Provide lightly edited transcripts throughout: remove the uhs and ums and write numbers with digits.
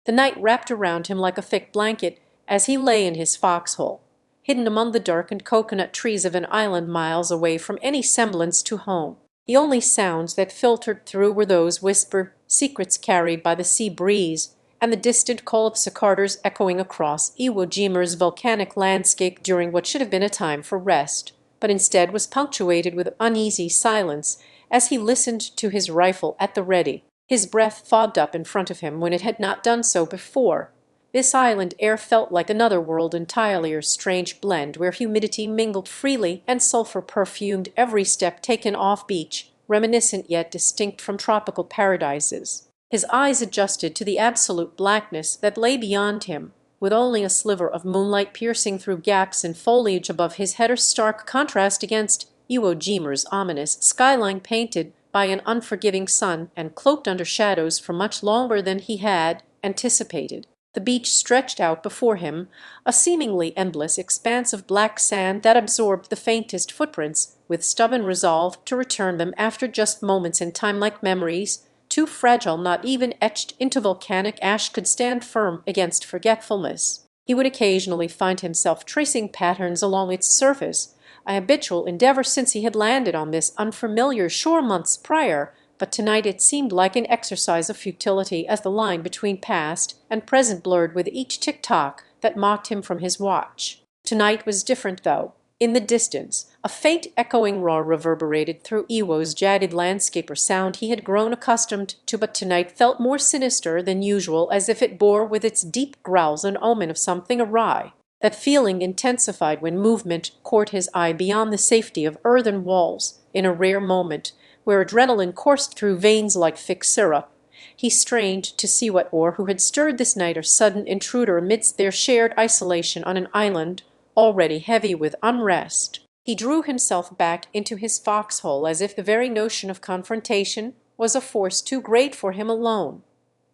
The night wrapped around him like a thick blanket as he lay in his foxhole, hidden among the darkened coconut trees of an island miles away from any semblance to home. The only sounds that filtered through were those whisper secrets carried by the sea breeze, and the distant call of cicadas echoing across Iwo Jima's volcanic landscape during what should have been a time for rest, but instead was punctuated with uneasy silence as he listened to his rifle at the ready. His breath fogged up in front of him when it had not done so before. This island air felt like another world entirely, a strange blend where humidity mingled freely and sulfur perfumed every step taken off beach, reminiscent yet distinct from tropical paradises. His eyes adjusted to the absolute blackness that lay beyond him, with only a sliver of moonlight piercing through gaps in foliage above his head, a stark contrast against Iwo Jima's ominous skyline painted by an unforgiving sun and cloaked under shadows for much longer than he had anticipated. The beach stretched out before him, a seemingly endless expanse of black sand that absorbed the faintest footprints with stubborn resolve to return them after just moments in time, like memories too fragile not even etched into volcanic ash could stand firm against forgetfulness. He would occasionally find himself tracing patterns along its surface, a habitual endeavor since he had landed on this unfamiliar shore months prior, but tonight it seemed like an exercise of futility as the line between past and present blurred with each tick-tock that mocked him from his watch. Tonight was different, though. In the distance, a faint echoing roar reverberated through Iwo's jagged landscape, a sound he had grown accustomed to, but tonight felt more sinister than usual, as if it bore with its deep growls an omen of something awry. That feeling intensified when movement caught his eye beyond the safety of earthen walls, in a rare moment where adrenaline coursed through veins like thick syrup. He strained to see what or who had stirred this night, or sudden intruder amidst their shared isolation on an island already heavy with unrest. He drew himself back into his foxhole as if the very notion of confrontation was a force too great for him alone.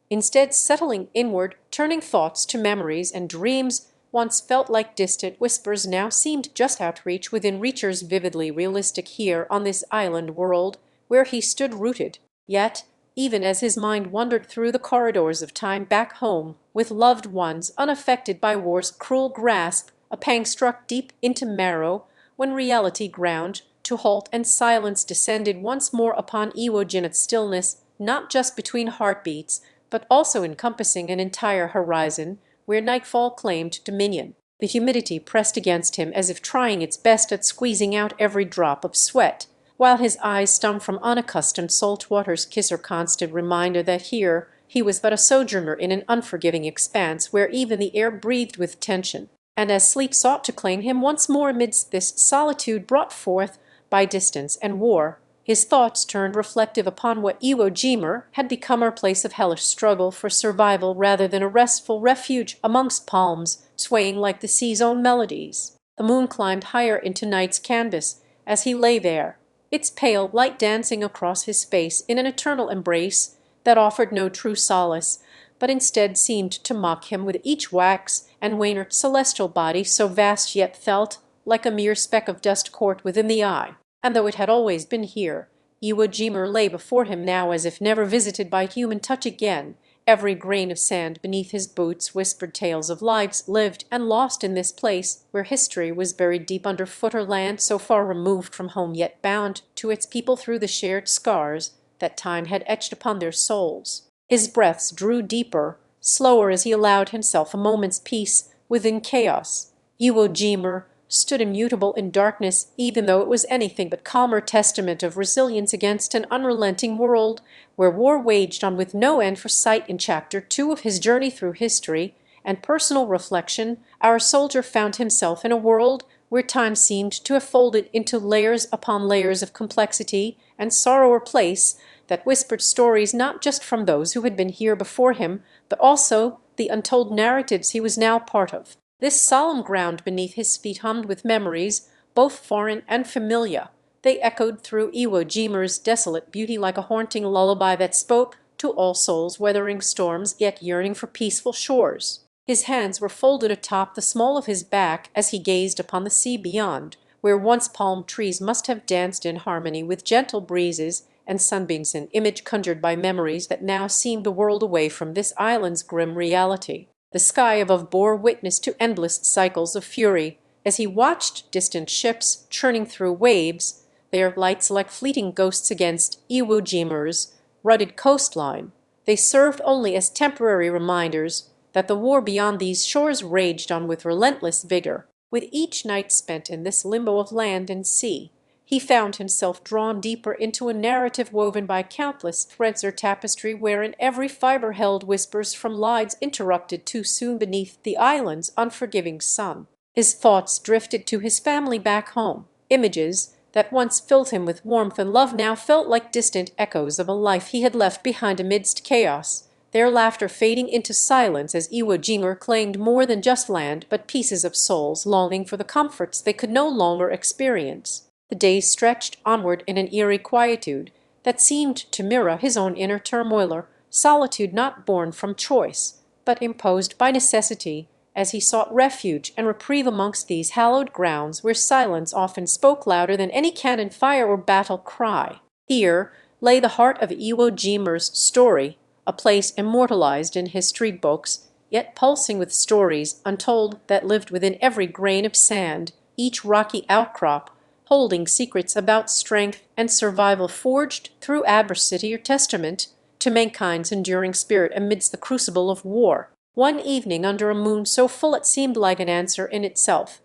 Instead, settling inward, turning thoughts to memories and dreams once felt like distant whispers now seemed just outreach within reachers vividly realistic here on this island world where he stood rooted. Yet, even as his mind wandered through the corridors of time back home with loved ones unaffected by war's cruel grasp, a pang struck deep into marrow when reality ground to halt and silence descended once more upon Iwo Jima's stillness, not just between heartbeats, but also encompassing an entire horizon where nightfall claimed dominion. The humidity pressed against him as if trying its best at squeezing out every drop of sweat, while his eyes stung from unaccustomed salt water's kiss, or constant reminder that here he was but a sojourner in an unforgiving expanse where even the air breathed with tension. And as sleep sought to claim him once more amidst this solitude brought forth by distance and war, his thoughts turned reflective upon what Iwo Jima had become, a place of hellish struggle for survival rather than a restful refuge amongst palms swaying like the sea's own melodies. The moon climbed higher into night's canvas as he lay there, its pale light dancing across his face in an eternal embrace that offered no true solace, but instead seemed to mock him with each wax and waner celestial body so vast yet felt like a mere speck of dust caught within the eye. And though it had always been here, Iwo Jima lay before him now as if never visited by human touch again. Every grain of sand beneath his boots whispered tales of lives lived and lost in this place where history was buried deep underfoot, or land so far removed from home yet bound to its people through the shared scars that time had etched upon their souls. His breaths drew deeper, slower, as he allowed himself a moment's peace within chaos. Iwo Jima stood immutable in darkness, even though it was anything but calmer testament of resilience against an unrelenting world where war waged on with no end. For sight in Chapter 2 of his journey through history and personal reflection, our soldier found himself in a world where time seemed to have folded into layers upon layers of complexity and sorrow, a place that whispered stories not just from those who had been here before him, but also the untold narratives he was now part of. This solemn ground beneath his feet hummed with memories, both foreign and familiar. They echoed through Iwo Jima's desolate beauty like a haunting lullaby that spoke to all souls weathering storms yet yearning for peaceful shores. His hands were folded atop the small of his back as he gazed upon the sea beyond, where once palm trees must have danced in harmony with gentle breezes and sunbeams, an image conjured by memories that now seemed the world away from this island's grim reality. The sky above bore witness to endless cycles of fury as he watched distant ships churning through waves, their lights like fleeting ghosts against Iwo Jima's rugged coastline. They served only as temporary reminders that the war beyond these shores raged on with relentless vigor. With each night spent in this limbo of land and sea, he found himself drawn deeper into a narrative woven by countless threads or tapestry wherein every fibre held whispers from lives interrupted too soon beneath the island's unforgiving sun. His thoughts drifted to his family back home. Images that once filled him with warmth and love now felt like distant echoes of a life he had left behind amidst chaos, their laughter fading into silence as Iwo Jima claimed more than just land but pieces of souls longing for the comforts they could no longer experience. The days stretched onward in an eerie quietude that seemed to mirror his own inner turmoil, solitude not born from choice, but imposed by necessity, as he sought refuge and reprieve amongst these hallowed grounds where silence often spoke louder than any cannon fire or battle cry. Here lay the heart of Iwo Jima's story, a place immortalized in history books, yet pulsing with stories untold that lived within every grain of sand, each rocky outcrop holding secrets about strength and survival forged through adversity or testament to mankind's enduring spirit amidst the crucible of war. One evening, under a moon so full it seemed like an answer in itself,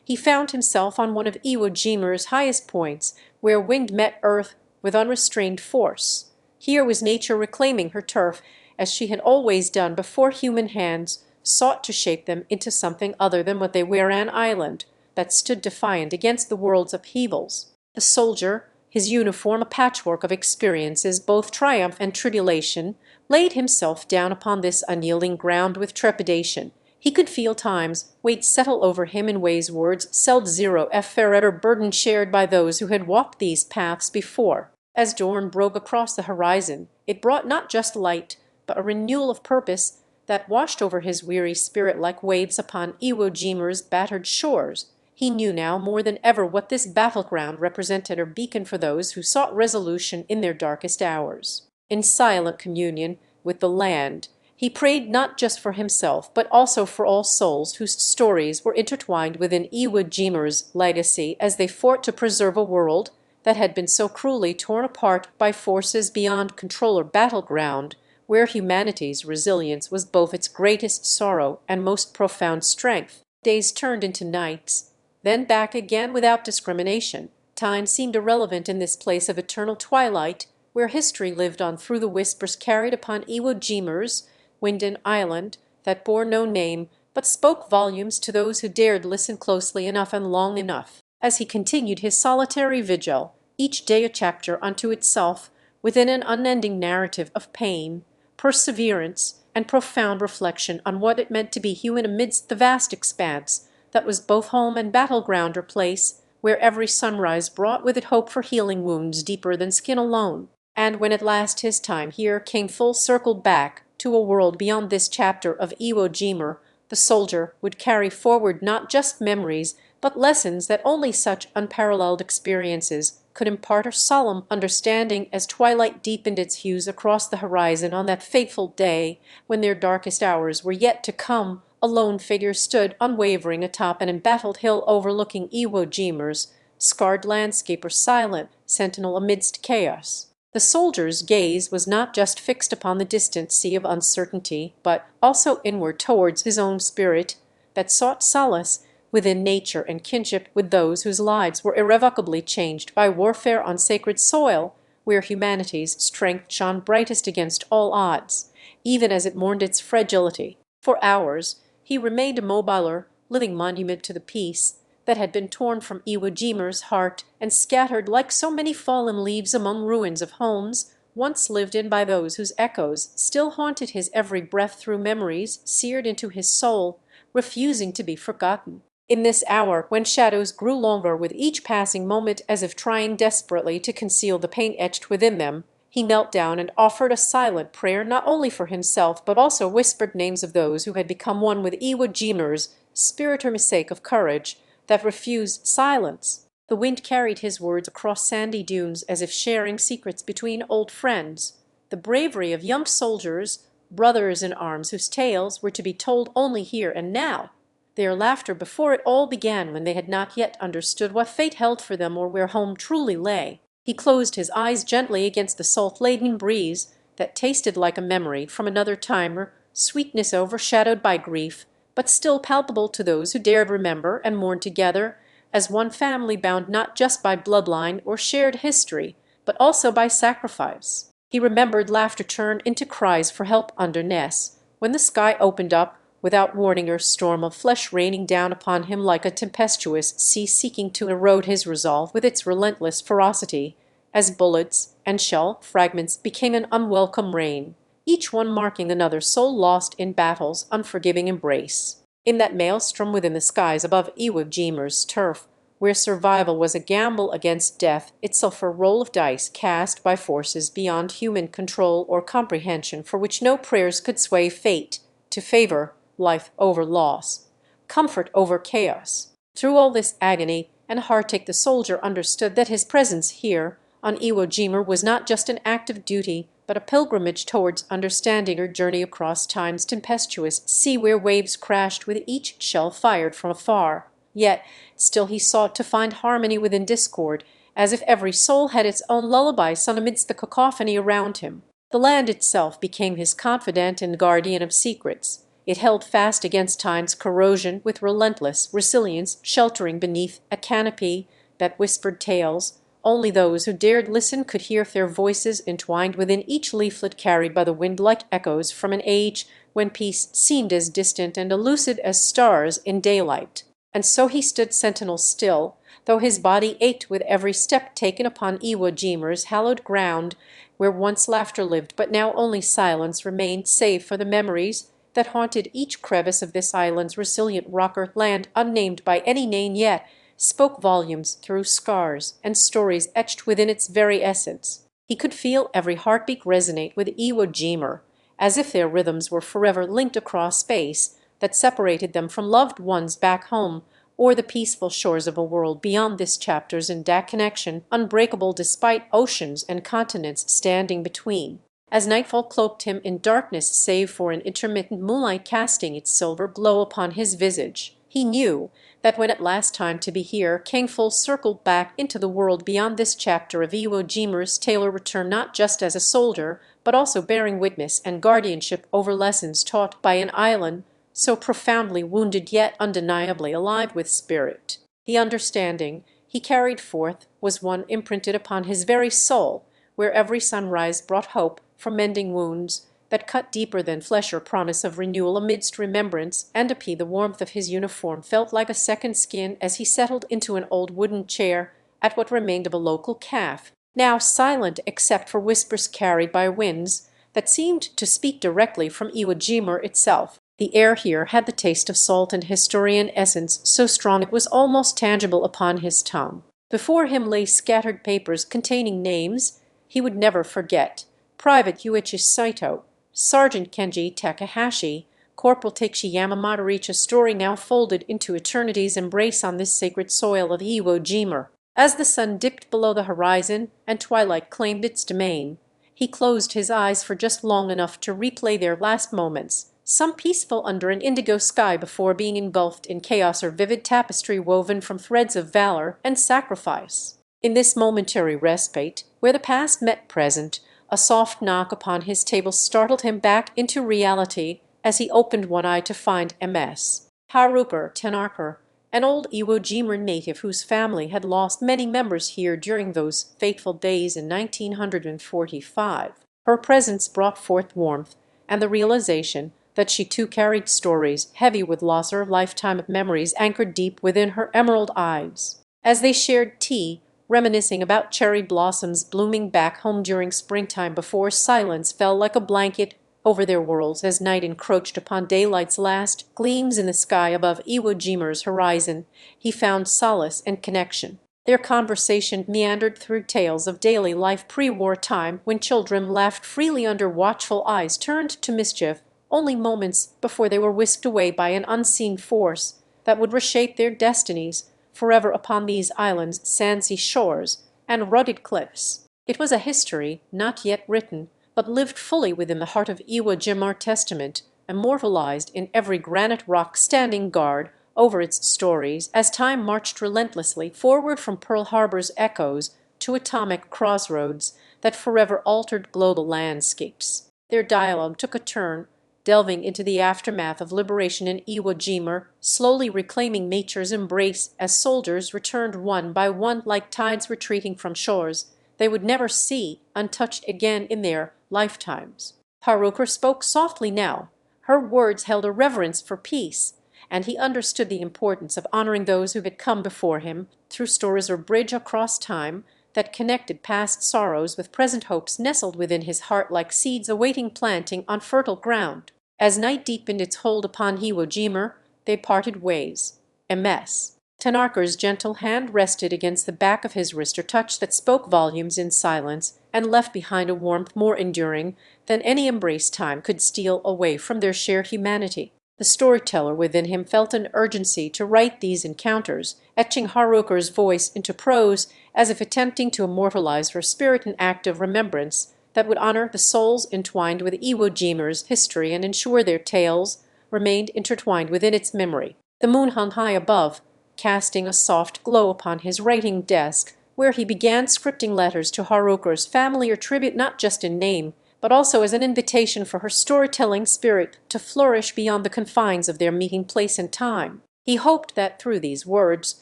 he found himself on one of Iwo Jima's highest points, where wind met earth with unrestrained force. Here was nature reclaiming her turf, as she had always done before human hands sought to shape them into something other than what they were, an island that stood defiant against the world's upheavals. The soldier, his uniform a patchwork of experiences, both triumph and tribulation, laid himself down upon this unyielding ground with trepidation. He could feel time's weight settle over him in ways words seldom zero forever burden shared by those who had walked these paths before. As dawn broke across the horizon, it brought not just light, but a renewal of purpose that washed over his weary spirit like waves upon Iwo Jima's battered shores. He knew now more than ever what this battleground represented, a beacon for those who sought resolution in their darkest hours. In silent communion with the land, he prayed not just for himself, but also for all souls whose stories were intertwined within Iwo Jima's legacy as they fought to preserve a world that had been so cruelly torn apart by forces beyond control, or battleground where humanity's resilience was both its greatest sorrow and most profound strength. Days turned into nights, then back again without discrimination. Time seemed irrelevant in this place of eternal twilight, where history lived on through the whispers carried upon Iwo Jima's winded island that bore no name, but spoke volumes to those who dared listen closely enough and long enough. As he continued his solitary vigil, each day a chapter unto itself, within an unending narrative of pain, perseverance, and profound reflection on what it meant to be human amidst the vast expanse that was both home and battleground, or place where every sunrise brought with it hope for healing wounds deeper than skin alone. And when at last his time here came full circle back to a world beyond this chapter of Iwo Jima, the soldier would carry forward not just memories, but lessons that only such unparalleled experiences could impart, a solemn understanding as twilight deepened its hues across the horizon on that fateful day when their darkest hours were yet to come. A lone figure stood unwavering atop an embattled hill overlooking Iwo Jima's scarred landscape, or silent sentinel amidst chaos. The soldier's gaze was not just fixed upon the distant sea of uncertainty, but also inward towards his own spirit that sought solace within nature and kinship with those whose lives were irrevocably changed by warfare on sacred soil, where humanity's strength shone brightest against all odds, even as it mourned its fragility. For hours he remained a mobiler, living monument to the peace that had been torn from Iwo Jima's heart and scattered like so many fallen leaves among ruins of homes once lived in by those whose echoes still haunted his every breath through memories seared into his soul, refusing to be forgotten. In this hour, when shadows grew longer with each passing moment as if trying desperately to conceal the pain etched within them, he knelt down and offered a silent prayer not only for himself but also whispered names of those who had become one with Iwo Jima's spirit, or mistake of courage that refused silence. The wind carried his words across sandy dunes as if sharing secrets between old friends. The bravery of young soldiers, brothers in arms whose tales were to be told only here and now. Their laughter before it all began when they had not yet understood what fate held for them or where home truly lay. He closed his eyes gently against the salt-laden breeze that tasted like a memory from another time, or sweetness overshadowed by grief, but still palpable to those who dared remember and mourn together, as one family bound not just by bloodline or shared history, but also by sacrifice. He remembered laughter turned into cries for help under Ness, when the sky opened up without warning, or storm of flesh raining down upon him like a tempestuous sea seeking to erode his resolve with its relentless ferocity, as bullets and shell fragments became an unwelcome rain, each one marking another soul lost in battle's unforgiving embrace. In that maelstrom within the skies above Iwo Jima's turf, where survival was a gamble against death, itself a roll of dice cast by forces beyond human control or comprehension, for which no prayers could sway fate to favor life over loss, comfort over chaos. Through all this agony and heartache the soldier understood that his presence here on Iwo Jima was not just an act of duty, but a pilgrimage towards understanding, or journey across time's tempestuous sea where waves crashed with each shell fired from afar. Yet still he sought to find harmony within discord, as if every soul had its own lullaby sung amidst the cacophony around him. The land itself became his confidant and guardian of secrets. It held fast against time's corrosion with relentless resilience, sheltering beneath a canopy that whispered tales. Only those who dared listen could hear their voices entwined within each leaflet carried by the wind like echoes from an age when peace seemed as distant and elusive as stars in daylight. And so he stood sentinel still, though his body ached with every step taken upon Iwo Jima's hallowed ground, where once laughter lived, but now only silence remained, save for the memories that haunted each crevice of this island's resilient rocker land, unnamed by any name yet, spoke volumes through scars and stories etched within its very essence. He could feel every heartbeat resonate with Iwo Jima, as if their rhythms were forever linked across space that separated them from loved ones back home, or the peaceful shores of a world beyond this chapter's in that connection, unbreakable despite oceans and continents standing between. As nightfall cloaked him in darkness save for an intermittent moonlight casting its silver glow upon his visage, he knew that when at last time to be here came full circle back into the world beyond this chapter of Iwo Jima's, Taylor returned not just as a soldier, but also bearing witness and guardianship over lessons taught by an island so profoundly wounded yet undeniably alive with spirit. The understanding he carried forth was one imprinted upon his very soul, where every sunrise brought hope for mending wounds that cut deeper than flesh or promise of renewal amidst remembrance, and the warmth of his uniform felt like a second skin as he settled into an old wooden chair at what remained of a local cafe, now silent except for whispers carried by winds that seemed to speak directly from Iwo Jima itself. The air here had the taste of salt and historian essence so strong it was almost tangible upon his tongue. Before him lay scattered papers containing names he would never forget: Private Yuichi Saito, Sergeant Kenji Takahashi, Corporal Takeshi Yamamoto, a story now folded into eternity's embrace on this sacred soil of Iwo Jima. As the sun dipped below the horizon and twilight claimed its domain, he closed his eyes for just long enough to replay their last moments, some peaceful under an indigo sky before being engulfed in chaos or vivid tapestry woven from threads of valor and sacrifice. In this momentary respite, where the past met present, a soft knock upon his table startled him back into reality as he opened one eye to find Ms. Haruper Tenarker, an old Iwo Jima native whose family had lost many members here during those fateful days in 1945. Her presence brought forth warmth and the realization that she too carried stories heavy with loss, or a lifetime of memories anchored deep within her emerald eyes. As they shared tea, reminiscing about cherry blossoms blooming back home during springtime before silence fell like a blanket over their worlds as night encroached upon daylight's last gleams in the sky above Iwo Jima's horizon, he found solace and connection. Their conversation meandered through tales of daily life pre-war time, when children laughed freely under watchful eyes turned to mischief, only moments before they were whisked away by an unseen force that would reshape their destinies forever upon these islands' sandy shores and rugged cliffs. It was a history not yet written, but lived fully within the heart of Iwo Jima testament, immortalized in every granite rock standing guard over its stories as time marched relentlessly forward from Pearl Harbor's echoes to atomic crossroads that forever altered global landscapes. Their dialogue took a turn, delving into the aftermath of liberation in Iwo Jima, slowly reclaiming nature's embrace as soldiers returned one by one like tides retreating from shores they would never see untouched again in their lifetimes. Haruka spoke softly now. Her words held a reverence for peace, and he understood the importance of honoring those who had come before him through stories or bridge across time that connected past sorrows with present hopes nestled within his heart like seeds awaiting planting on fertile ground. As night deepened its hold upon Iwo Jima, they parted ways. MS. Tanarker's gentle hand rested against the back of his wrist, a touch that spoke volumes in silence and left behind a warmth more enduring than any embrace time could steal away from their shared humanity. The storyteller within him felt an urgency to write these encounters, etching Haruka's voice into prose as if attempting to immortalize her spirit in act of remembrance that would honor the souls entwined with Iwo Jima's history and ensure their tales remained intertwined within its memory. The moon hung high above, casting a soft glow upon his writing desk, where he began scripting letters to Haruka's family, a tribute not just in name, but also as an invitation for her storytelling spirit to flourish beyond the confines of their meeting place and time. He hoped that through these words,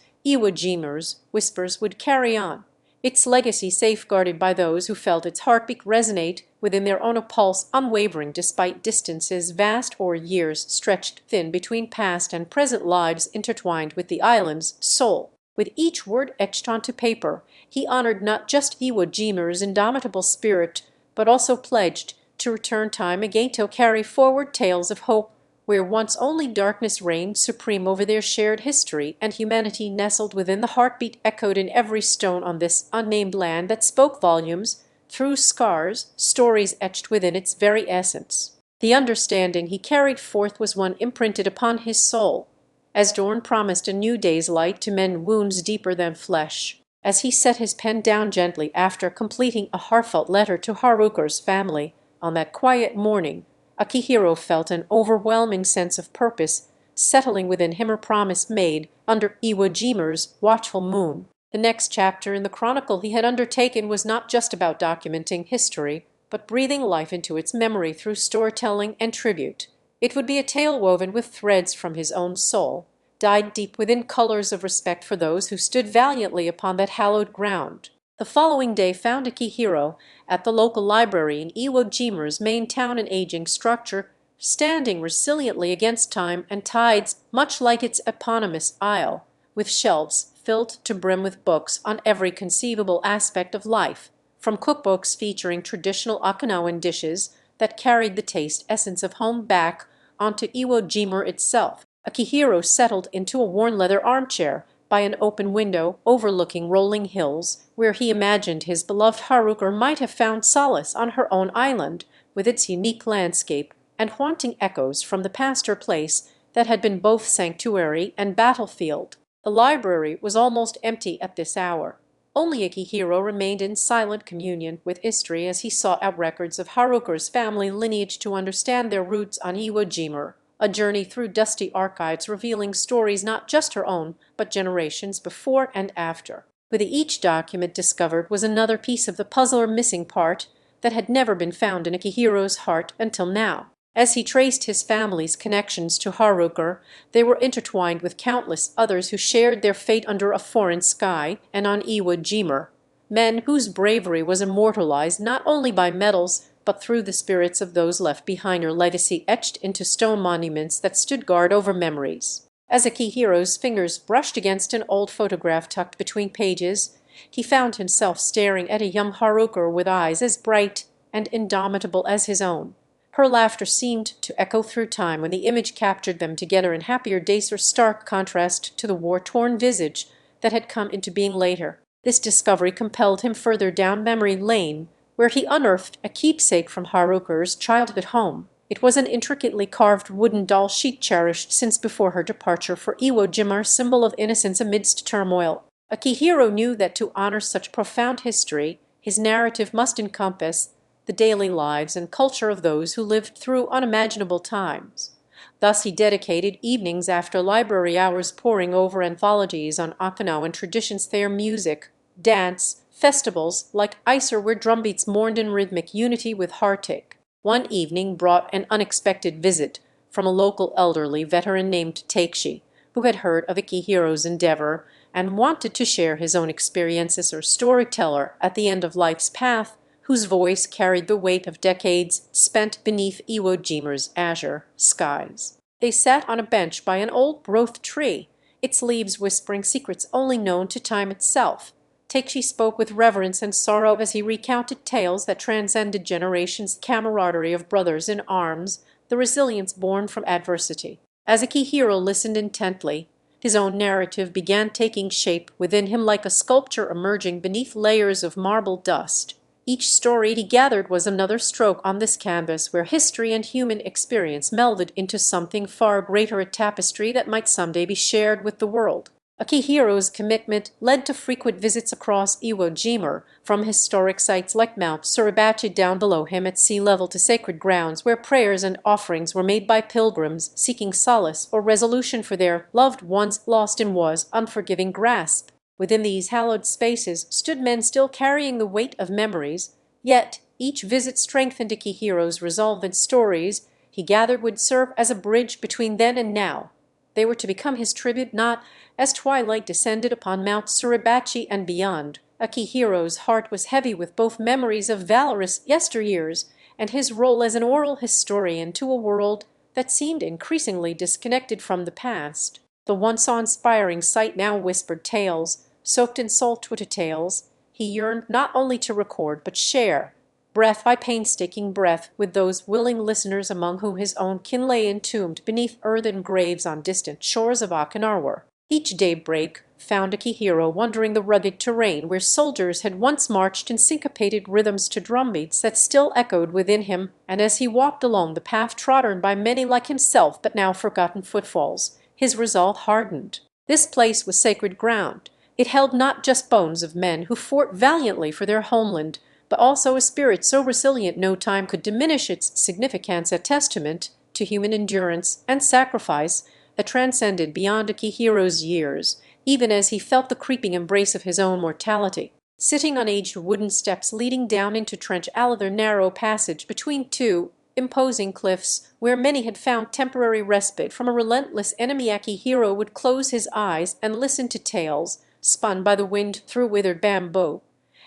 Iwo Jima's whispers would carry on, its legacy safeguarded by those who felt its heartbeat resonate within their own, a pulse unwavering despite distances vast or years stretched thin between past and present lives intertwined with the island's soul. With each word etched onto paper, he honored not just Iwo Jima's indomitable spirit, but also pledged to return time again to carry forward tales of hope where once only darkness reigned supreme over their shared history, and humanity nestled within the heartbeat echoed in every stone on this unnamed land that spoke volumes through scars, stories etched within its very essence. The understanding he carried forth was one imprinted upon his soul, as dawn promised a new day's light to mend wounds deeper than flesh. As he set his pen down gently after completing a heartfelt letter to Haruka's family on that quiet morning, Akihiro felt an overwhelming sense of purpose settling within him, a promise made under Iwo Jima's watchful moon. The next chapter in the chronicle he had undertaken was not just about documenting history, but breathing life into its memory through storytelling and tribute. It would be a tale woven with threads from his own soul, dyed deep within colors of respect for those who stood valiantly upon that hallowed ground. The following day found Akihiro at the local library in Iwo Jima's main town, an aging structure standing resiliently against time and tides, much like its eponymous isle, with shelves filled to brim with books on every conceivable aspect of life, from cookbooks featuring traditional Okinawan dishes that carried the taste essence of home back onto Iwo Jima itself. Akihiro settled into a worn leather armchair by an open window overlooking rolling hills, where he imagined his beloved Haruka might have found solace on her own island, with its unique landscape and haunting echoes from the past, her place that had been both sanctuary and battlefield. The library was almost empty at this hour. Only Akihiro remained in silent communion with history as he sought out records of Haruka's family lineage to understand their roots on Iwo Jima, a journey through dusty archives revealing stories not just her own, but generations before and after. With each document discovered was another piece of the puzzle or missing part that had never been found in Akihiro's heart until now. As he traced his family's connections to Haruka, they were intertwined with countless others who shared their fate under a foreign sky and on Iwo Jima, men whose bravery was immortalized not only by medals but through the spirits of those left behind, her legacy etched into stone monuments that stood guard over memories. As Akihiro's fingers brushed against an old photograph tucked between pages, he found himself staring at a young Haruka with eyes as bright and indomitable as his own. Her laughter seemed to echo through time when the image captured them together in happier days, or stark contrast to the war-torn visage that had come into being later. This discovery compelled him further down memory lane, where he unearthed a keepsake from Haruka's childhood home. It was an intricately carved wooden doll she'd cherished since before her departure for Iwo Jima, symbol of innocence amidst turmoil. Akihiro knew that to honor such profound history, his narrative must encompass the daily lives and culture of those who lived through unimaginable times. Thus he dedicated evenings after library hours poring over anthologies on Okinawan traditions, their music, dance, festivals like Iser where drumbeats mourned in rhythmic unity with heartache. One evening brought an unexpected visit from a local elderly veteran named Takeshi, who had heard of Akihiro's endeavor and wanted to share his own experiences. Or storyteller at the end of life's path, whose voice carried the weight of decades spent beneath Iwo Jima's azure skies. They sat on a bench by an old-growth tree, its leaves whispering secrets only known to time itself. Takeshi spoke with reverence and sorrow as he recounted tales that transcended generations, the camaraderie of brothers in arms, the resilience born from adversity. As Akihiro listened intently, his own narrative began taking shape within him like a sculpture emerging beneath layers of marble dust. Each story he gathered was another stroke on this canvas where history and human experience melded into something far greater, a tapestry that might someday be shared with the world. Akihiro's commitment led to frequent visits across Iwo Jima, from historic sites like Mount Suribachi down below him at sea level to sacred grounds where prayers and offerings were made by pilgrims seeking solace or resolution for their loved ones lost in war's unforgiving grasp. Within these hallowed spaces stood men still carrying the weight of memories, yet each visit strengthened Akihiro's resolve, and stories he gathered would serve as a bridge between then and now. They were to become his tribute, not as twilight descended upon Mount Suribachi and beyond. Akihiro's heart was heavy with both memories of valorous yesteryears and his role as an oral historian to a world that seemed increasingly disconnected from the past. The once awe-inspiring sight now whispered tales, soaked in saltwater tales, he yearned not only to record but share, breath by painstaking breath, with those willing listeners among whom his own kin lay entombed beneath earthen graves on distant shores of Okinawa. Each daybreak found Akihiro wandering the rugged terrain where soldiers had once marched in syncopated rhythms to drumbeats that still echoed within him, and as he walked along the path trodden by many like himself but now forgotten footfalls, his resolve hardened. This place was sacred ground. It held not just bones of men who fought valiantly for their homeland, but also a spirit so resilient no time could diminish its significance, a testament to human endurance and sacrifice that transcended beyond Akihiro's years, even as he felt the creeping embrace of his own mortality. Sitting on aged wooden steps leading down into Trench Alley, their narrow passage between two imposing cliffs, where many had found temporary respite from a relentless enemy, Akihiro would close his eyes and listen to tales spun by the wind through withered bamboo,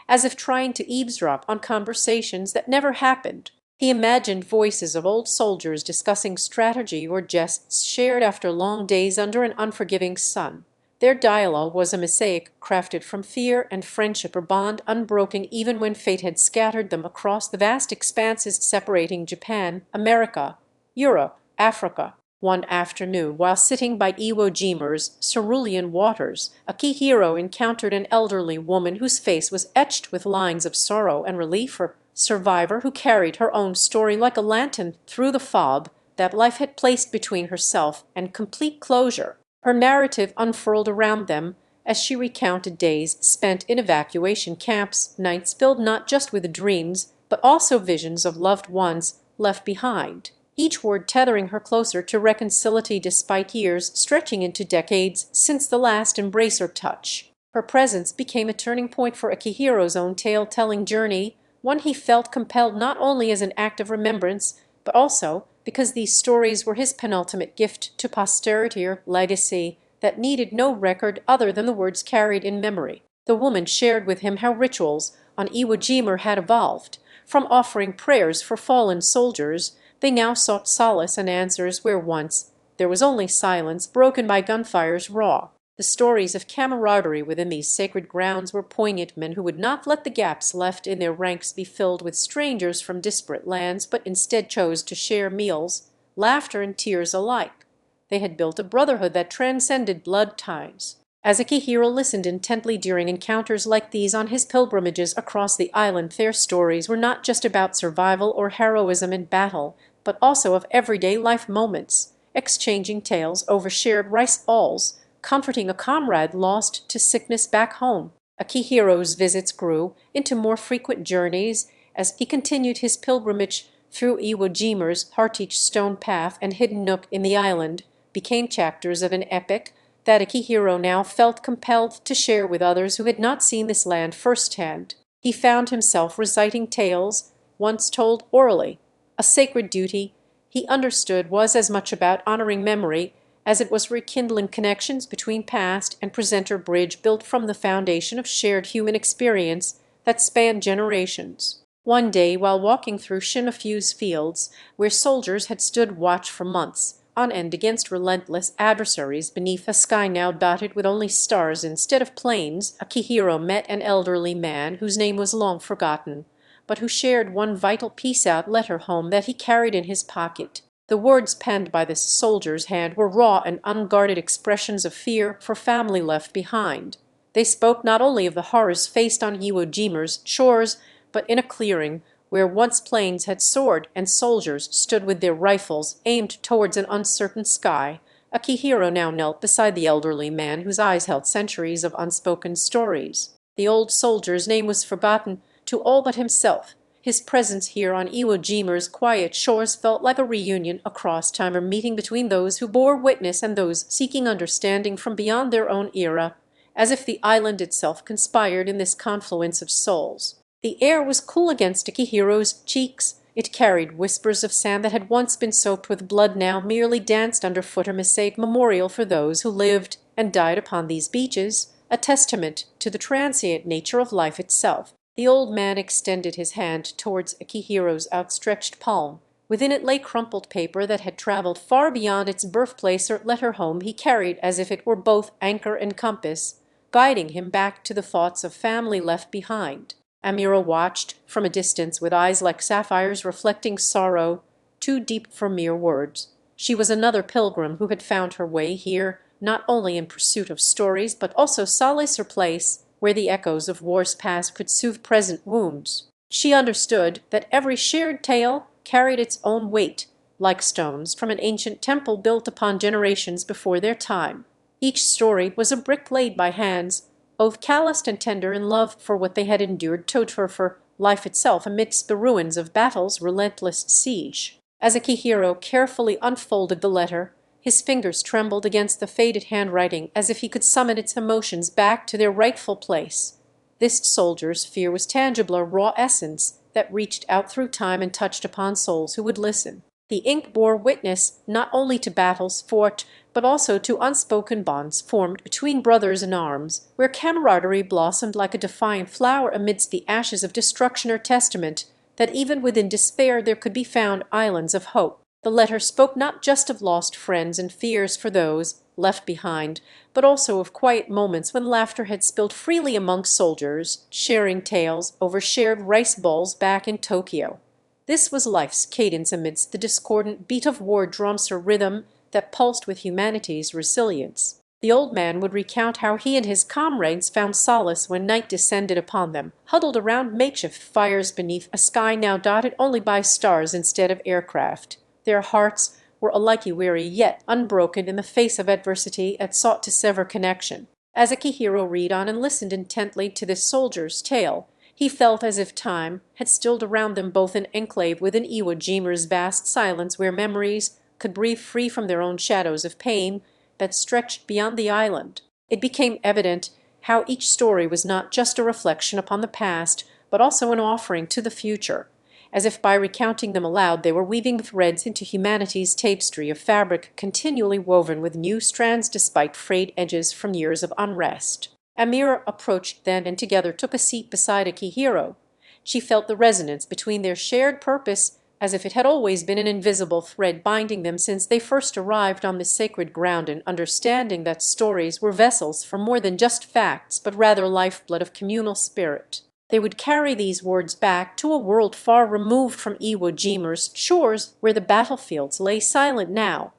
as if trying to eavesdrop on conversations that never happened. He imagined voices of old soldiers discussing strategy or jests shared after long days under an unforgiving sun. Their dialogue was a mosaic crafted from fear and friendship, a bond unbroken even when fate had scattered them across the vast expanses separating Japan, America, Europe, Africa. One afternoon, while sitting by Iwo Jima's cerulean waters, Akihiro encountered an elderly woman whose face was etched with lines of sorrow and relief, a survivor who carried her own story like a lantern through the fog that life had placed between herself and complete closure. Her narrative unfurled around them as she recounted days spent in evacuation camps, nights filled not just with dreams, but also visions of loved ones left behind, each word tethering her closer to reconciliation despite years stretching into decades since the last embrace or touch. Her presence became a turning point for Akihiro's own tale-telling journey, one he felt compelled not only as an act of remembrance, but also because these stories were his penultimate gift to posterity, or legacy that needed no record other than the words carried in memory. The woman shared with him how rituals on Iwo Jima had evolved. From offering prayers for fallen soldiers, they now sought solace and answers where once there was only silence broken by gunfire's roar. The stories of camaraderie within these sacred grounds were poignant. Men who would not let the gaps left in their ranks be filled with strangers from disparate lands, but instead chose to share meals, laughter, and tears alike. They had built a brotherhood that transcended blood ties. As Akihiro listened intently during encounters like these on his pilgrimages across the island, their stories were not just about survival or heroism in battle. but also of everyday life moments, exchanging tales over shared rice balls, comforting a comrade lost to sickness back home. Akihiro's visits grew into more frequent journeys as he continued his pilgrimage through Iwo Jima's heart-each stone path and hidden nook in the island, became chapters of an epic that Akihiro now felt compelled to share with others who had not seen this land firsthand. He found himself reciting tales once told orally. A sacred duty, he understood, was as much about honoring memory as it was rekindling connections between past and present, a bridge built from the foundation of shared human experience that spanned generations. One day, while walking through Shinafu's fields, where soldiers had stood watch for months on end against relentless adversaries beneath a sky now dotted with only stars instead of planes, Akihiro met an elderly man whose name was long forgotten, but who shared one vital peace-out letter home that he carried in his pocket. The words penned by this soldier's hand were raw and unguarded expressions of fear for family left behind. They spoke not only of the horrors faced on Iwo Jima's shores, but in a clearing where once planes had soared and soldiers stood with their rifles aimed towards an uncertain sky, Akihiro now knelt beside the elderly man whose eyes held centuries of unspoken stories. The old soldier's name was forgotten to all but himself. His presence here on Iwo Jima's quiet shores felt like a reunion across time, a meeting between those who bore witness and those seeking understanding from beyond their own era, as if the island itself conspired in this confluence of souls. The air was cool against Akihiro's cheeks. It carried whispers of sand that had once been soaked with blood, now merely danced underfoot, a mosaic memorial for those who lived and died upon these beaches, a testament to the transient nature of life itself. The old man extended his hand towards Akihiro's outstretched palm. Within it lay crumpled paper that had traveled far beyond its birthplace or letter home he carried as if it were both anchor and compass, guiding him back to the thoughts of family left behind. Amira watched from a distance with eyes like sapphires reflecting sorrow too deep for mere words. She was another pilgrim who had found her way here, not only in pursuit of stories, but also solace, or place where the echoes of war's past could soothe present wounds. She understood that every shared tale carried its own weight, like stones from an ancient temple built upon generations before their time. Each story was a brick laid by hands both calloused and tender in love for what they had endured, for life itself amidst the ruins of battle's relentless siege. As Akihiro carefully unfolded the letter, his fingers trembled against the faded handwriting as if he could summon its emotions back to their rightful place. This soldier's fear was tangible, a raw essence that reached out through time and touched upon souls who would listen. The ink bore witness not only to battles fought, but also to unspoken bonds formed between brothers in arms, where camaraderie blossomed like a defiant flower amidst the ashes of destruction, or testament that even within despair there could be found islands of hope. The letter spoke not just of lost friends and fears for those left behind, but also of quiet moments when laughter had spilled freely among soldiers, sharing tales over shared rice balls back in Tokyo. This was life's cadence amidst the discordant beat of war drums, a rhythm that pulsed with humanity's resilience. The old man would recount how he and his comrades found solace when night descended upon them, huddled around makeshift fires beneath a sky now dotted only by stars instead of aircraft. Their hearts were alike weary yet unbroken in the face of adversity that sought to sever connection. As Akihiro read on and listened intently to this soldier's tale, he felt as if time had stilled around them, both an enclave within Iwo Jima's vast silence where memories could breathe free from their own shadows of pain that stretched beyond the island. It became evident how each story was not just a reflection upon the past, but also an offering to the future. As if by recounting them aloud they were weaving threads into humanity's tapestry of fabric continually woven with new strands despite frayed edges from years of unrest. Amira approached then and together took a seat beside Akihiro. She felt the resonance between their shared purpose, as if it had always been an invisible thread binding them since they first arrived on this sacred ground, and understanding that stories were vessels for more than just facts, but rather lifeblood of communal spirit. They would carry these words back to a world far removed from Iwo Jima's shores, where the battlefields lay silent now.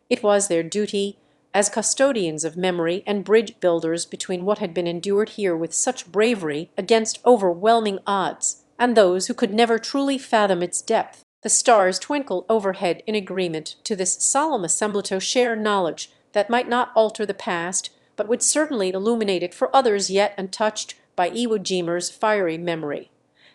It was their duty, as custodians of memory and bridge builders between what had been endured here with such bravery against overwhelming odds, and those who could never truly fathom its depth. The stars twinkled overhead in agreement to this solemn assembly to share knowledge that might not alter the past, but would certainly illuminate it for others yet untouched by Iwo Jima's fiery memory.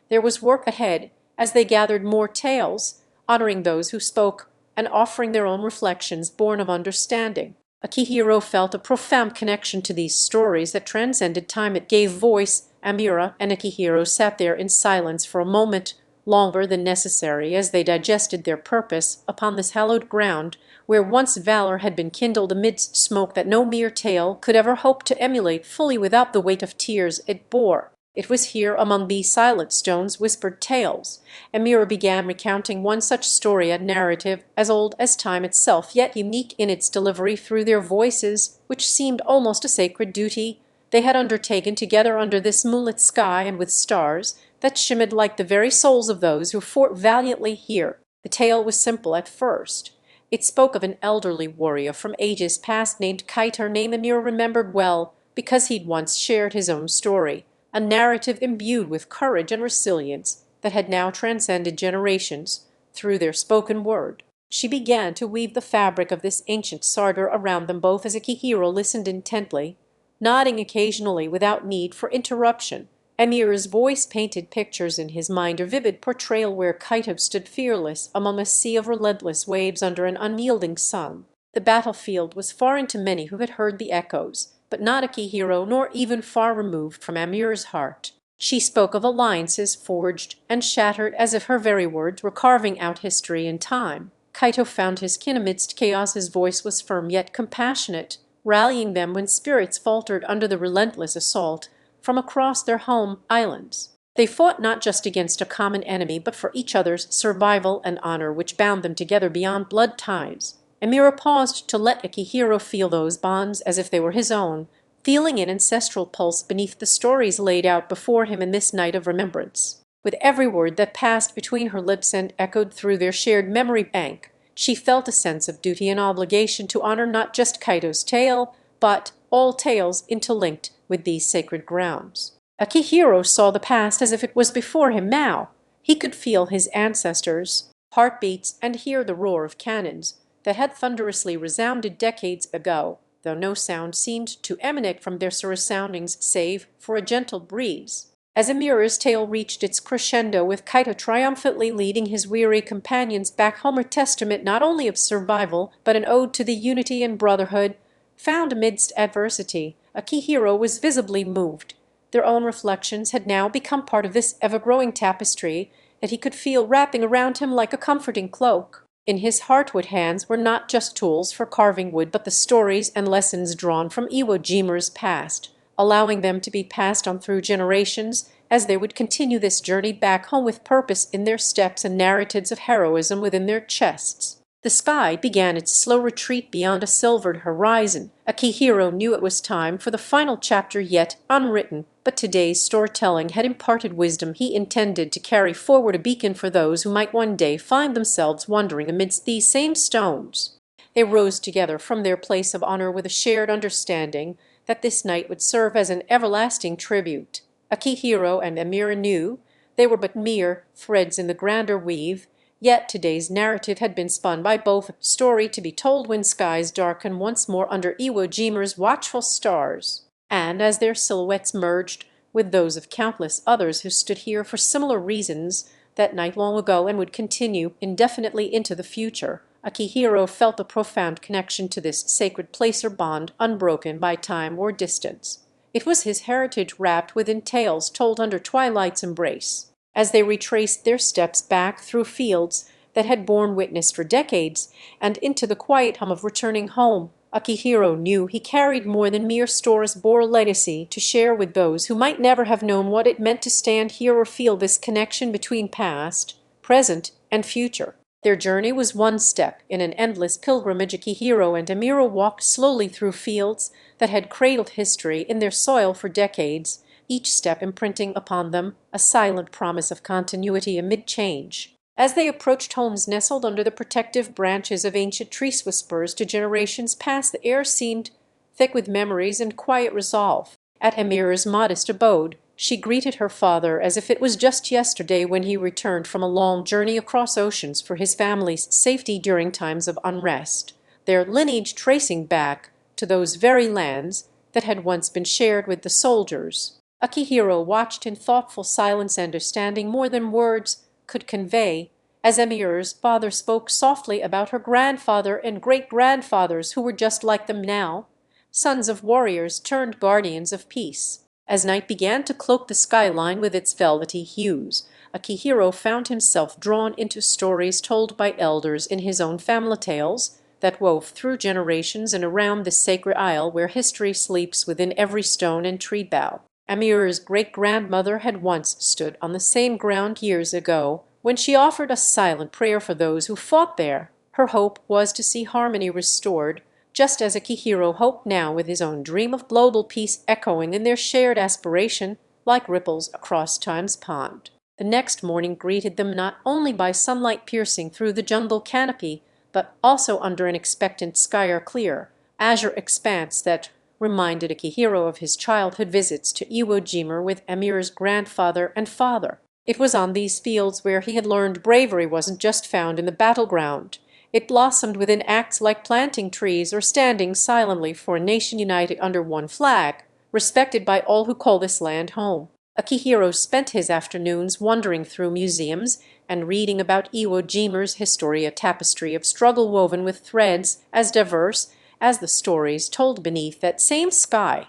There was work ahead as they gathered more tales, honoring those who spoke and offering their own reflections born of understanding. Akihiro felt a profound connection to these stories that transcended time. It gave voice. Amira and Akihiro sat there in silence for a moment longer than necessary as they digested their purpose upon this hallowed ground where once valor had been kindled amidst smoke that no mere tale could ever hope to emulate fully without the weight of tears it bore. It was here among these silent stones whispered tales. Amira began recounting one such story, a narrative as old as time itself, yet unique in its delivery through their voices, which seemed almost a sacred duty they had undertaken together under this moonlit sky and with stars that shimmered like the very souls of those who fought valiantly here. The tale was simple at first. It spoke of an elderly warrior from ages past named Kaito, a name Amir remembered well because he'd once shared his own story, a narrative imbued with courage and resilience that had now transcended generations through their spoken word. She began to weave the fabric of this ancient saga around them both as Akihiro listened intently, nodding occasionally without need for interruption. Amir's voice painted pictures in his mind, a vivid portrayal where Kaito stood fearless among a sea of relentless waves under an unyielding sun. The battlefield was foreign to many who had heard the echoes, but not Akihiro, nor even far removed from Amir's heart. She spoke of alliances forged and shattered as if her very words were carving out history in time. Kaito found his kin amidst chaos. His voice was firm yet compassionate, rallying them when spirits faltered under the relentless assault from across their home islands. They fought not just against a common enemy, but for each other's survival and honor, which bound them together beyond blood ties. Amira paused to let Akihiro feel those bonds as if they were his own, feeling an ancestral pulse beneath the stories laid out before him in this night of remembrance. With every word that passed between her lips and echoed through their shared memory bank, she felt a sense of duty and obligation to honor not just Kaito's tale, but all tales interlinked with these sacred grounds. Akihiro saw the past as if it was before him now. He could feel his ancestors' heartbeats and hear the roar of cannons that had thunderously resounded decades ago, though no sound seemed to emanate from their surroundings save for a gentle breeze. As Amira's tale reached its crescendo with Kaito triumphantly leading his weary companions back home, a testament not only of survival but an ode to the unity and brotherhood found amidst adversity, Akihiro was visibly moved. Their own reflections had now become part of this ever-growing tapestry that he could feel wrapping around him like a comforting cloak. In his heartwood hands were not just tools for carving wood, but the stories and lessons drawn from Iwo Jima's past, allowing them to be passed on through generations as they would continue this journey back home with purpose in their steps and narratives of heroism within their chests. The sky began its slow retreat beyond a silvered horizon. Akihiro knew it was time for the final chapter yet unwritten, but today's storytelling had imparted wisdom he intended to carry forward, a beacon for those who might one day find themselves wandering amidst these same stones. They rose together from their place of honor with a shared understanding that this night would serve as an everlasting tribute. Akihiro and Amira knew they were but mere threads in the grander weave, yet today's narrative had been spun by both, a story to be told when skies darken once more under Iwo Jima's watchful stars. And as their silhouettes merged with those of countless others who stood here for similar reasons that night long ago and would continue indefinitely into the future, Akihiro felt a profound connection to this sacred placer bond unbroken by time or distance. It was his heritage wrapped within tales told under twilight's embrace. As they retraced their steps back through fields that had borne witness for decades and into the quiet hum of returning home, Akihiro knew he carried more than mere stores, bore a legacy to share with those who might never have known what it meant to stand here or feel this connection between past, present, and future. Their journey was one step in an endless pilgrimage. Akihiro and Amira walked slowly through fields that had cradled history in their soil for decades, each step imprinting upon them a silent promise of continuity amid change. As they approached homes nestled under the protective branches of ancient trees, whispers to generations past, the air seemed thick with memories and quiet resolve. At Amira's modest abode, She greeted her father as if it was just yesterday when he returned from a long journey across oceans for his family's safety during times of unrest, their lineage tracing back to those very lands that had once been shared with the soldiers. Akihiro watched in thoughtful silence, understanding more than words could convey, as Emir's father spoke softly about her grandfather and great-grandfathers who were just like them now, sons of warriors turned guardians of peace. As night began to cloak the skyline with its velvety hues, Akihiro found himself drawn into stories told by elders in his own family tales that wove through generations and around this sacred isle where history sleeps within every stone and tree bough. Amir's great-grandmother had once stood on the same ground years ago, when she offered a silent prayer for those who fought there. Her hope was to see harmony restored, just as Akihiro hoped now, with his own dream of global peace echoing in their shared aspiration like ripples across time's pond. The next morning greeted them not only by sunlight piercing through the jungle canopy, but also under an expectant sky-clear, azure expanse that reminded Akihiro of his childhood visits to Iwo Jima with Emir's grandfather and father. It was on these fields where he had learned bravery wasn't just found in the battleground. It blossomed within acts like planting trees or standing silently for a nation united under one flag, respected by all who call this land home. Akihiro spent his afternoons wandering through museums and reading about Iwo Jima's history, a tapestry of struggle woven with threads as diverse as the stories told beneath that same sky.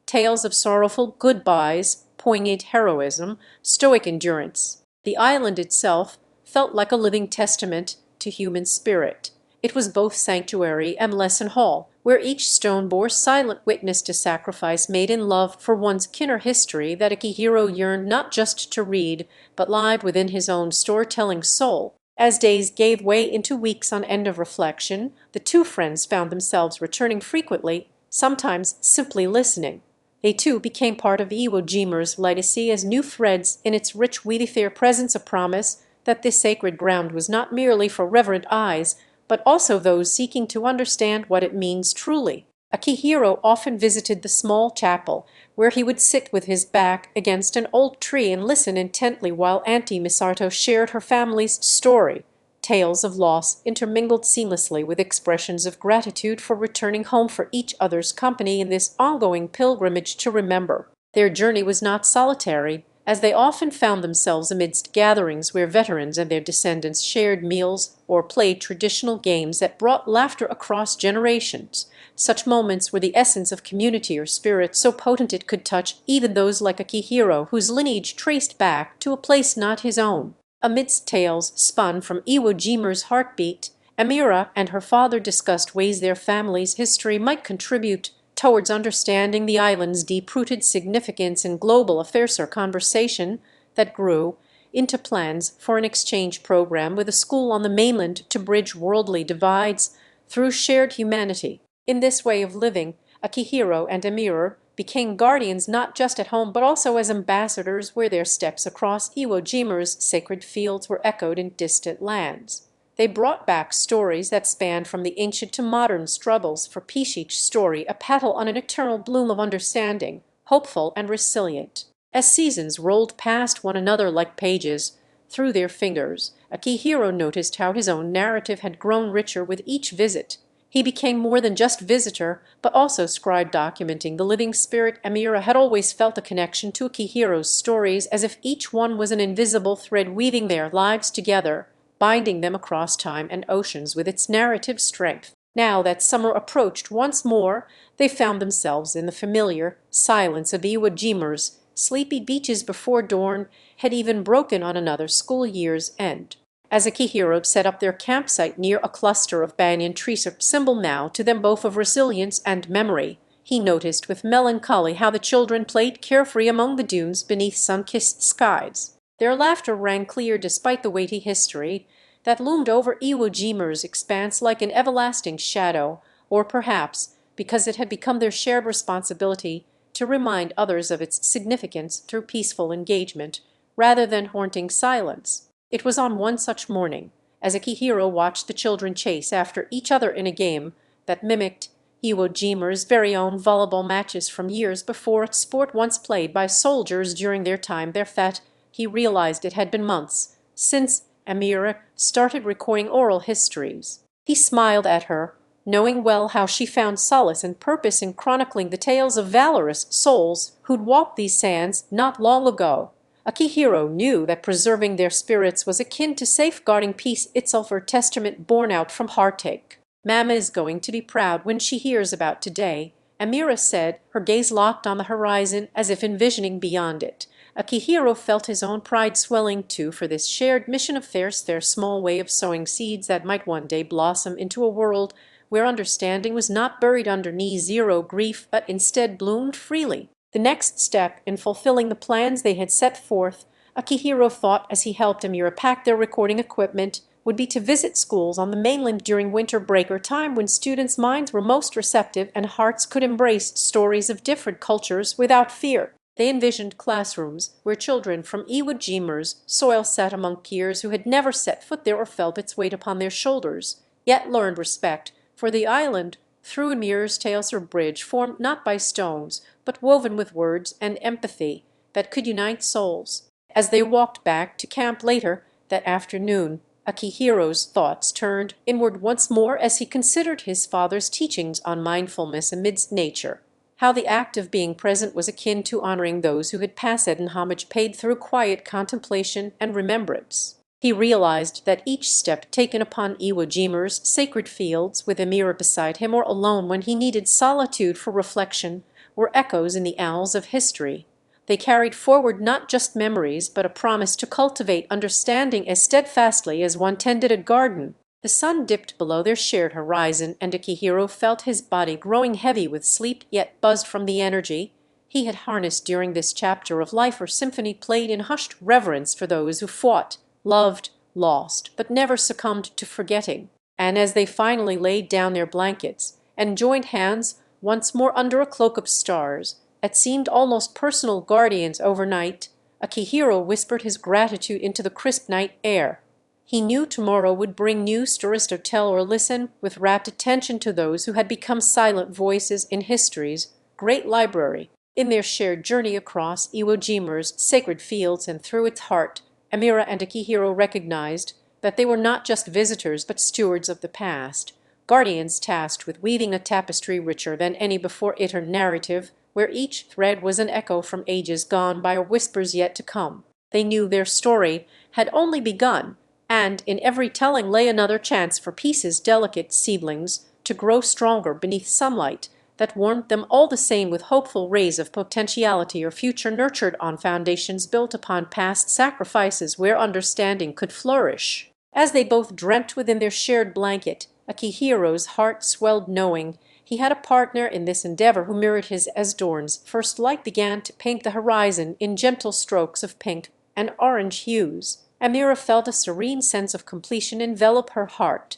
Tales of sorrowful goodbyes, poignant heroism, stoic endurance. The island itself felt like a living testament to human spirit. It was both sanctuary and lesson hall, where each stone bore silent witness to sacrifice made in love for one's kinner history that Akihiro yearned not just to read, but lived within his own storytelling soul. As days gave way into weeks on end of reflection, the two friends found themselves returning frequently, sometimes simply listening. They too became part of Iwo Jima's legacy as new threads in its rich weedy presence, a promise that this sacred ground was not merely for reverent eyes, but also those seeking to understand what it means truly. Akihiro often visited the small chapel, where he would sit with his back against an old tree and listen intently while Auntie Misato shared her family's story. Tales of loss intermingled seamlessly with expressions of gratitude for returning home for each other's company in this ongoing pilgrimage to remember. Their journey was not solitary, as they often found themselves amidst gatherings where veterans and their descendants shared meals or played traditional games that brought laughter across generations. Such moments were the essence of community or spirit, so potent it could touch even those like Akihiro, whose lineage traced back to a place not his own. Amidst tales spun from Iwo Jima's heartbeat, Amira and her father discussed ways their family's history might contribute towards understanding the island's deep-rooted significance in global affairs, or conversation that grew into plans for an exchange program with a school on the mainland to bridge worldly divides through shared humanity. In this way of living, Akihiro and Amira became guardians not just at home but also as ambassadors, where their steps across Iwo Jima's sacred fields were echoed in distant lands. They brought back stories that spanned from the ancient to modern struggles for peace, each story a petal on an eternal bloom of understanding, hopeful and resilient. As seasons rolled past one another like pages through their fingers, Akihiro noticed how his own narrative had grown richer with each visit. He became more than just visitor, but also scribe, documenting the living spirit. Amira had always felt a connection to Akihiro's stories, as if each one was an invisible thread weaving their lives together, binding them across time and oceans with its narrative strength. Now that summer approached once more, they found themselves in the familiar silence of Iwo Jima's sleepy beaches before dawn had even broken on another school year's end. As Akihiro set up their campsite near a cluster of banyan trees, a symbol now to them both of resilience and memory, he noticed with melancholy how the children played carefree among the dunes beneath sun-kissed skies. Their laughter rang clear despite the weighty history that loomed over Iwo Jima's expanse like an everlasting shadow, or perhaps because it had become their shared responsibility to remind others of its significance through peaceful engagement rather than haunting silence. It was on one such morning, as Akihiro watched the children chase after each other in a game that mimicked Iwo Jima's very own volleyball matches from years before, a sport once played by soldiers during their time there, that he realized it had been months since Amira started recording oral histories. He smiled at her, knowing well how she found solace and purpose in chronicling the tales of valorous souls who'd walked these sands not long ago. Akihiro knew that preserving their spirits was akin to safeguarding peace itself, a testament born out from heartache. "Mama is going to be proud when she hears about today," Amira said, her gaze locked on the horizon as if envisioning beyond it. Akihiro felt his own pride swelling too, for this shared mission of theirs, their small way of sowing seeds that might one day blossom into a world where understanding was not buried under knee-zero grief, but instead bloomed freely. The next step in fulfilling the plans they had set forth, Akihiro thought as he helped Amira pack their recording equipment, would be to visit schools on the mainland during winter break, or time when students' minds were most receptive and hearts could embrace stories of different cultures without fear. They envisioned classrooms where children from Iwo Jima's soil sat among peers who had never set foot there or felt its weight upon their shoulders, yet learned respect for the island through Amira's tales, or bridge formed not by stones, but woven with words and empathy that could unite souls. As they walked back to camp later that afternoon, Akihiro's thoughts turned inward once more as he considered his father's teachings on mindfulness amidst nature, how the act of being present was akin to honoring those who had passed, and homage paid through quiet contemplation and remembrance. He realized that each step taken upon Iwo Jima's sacred fields, with Amira beside him, or alone when he needed solitude for reflection, were echoes in the annals of history. They carried forward not just memories, but a promise to cultivate understanding as steadfastly as one tended a garden. The sun dipped below their shared horizon, and Akihiro felt his body growing heavy with sleep, yet buzzed from the energy he had harnessed during this chapter of life, or symphony played in hushed reverence for those who fought, loved, lost, but never succumbed to forgetting. And as they finally laid down their blankets and joined hands once more under a cloak of stars that seemed almost personal guardians overnight, Akihiro whispered his gratitude into the crisp night air. He knew tomorrow would bring new stories to tell, or listen with rapt attention to those who had become silent voices in history's great library. In their shared journey across Iwo Jima's sacred fields and through its heart, Amira and Akihiro recognized that they were not just visitors but stewards of the past, guardians tasked with weaving a tapestry richer than any before it, a narrative where each thread was an echo from ages gone by or whispers yet to come. They knew their story had only begun, and in every telling lay another chance for pieces, delicate seedlings, to grow stronger beneath sunlight that warmed them all the same with hopeful rays of potentiality, or future nurtured on foundations built upon past sacrifices where understanding could flourish. As they both dreamt within their shared blanket, Akihiro's heart swelled knowing he had a partner in this endeavor who mirrored his as dawn's first light began to paint the horizon in gentle strokes of pink and orange hues. Amira felt a serene sense of completion envelop her heart.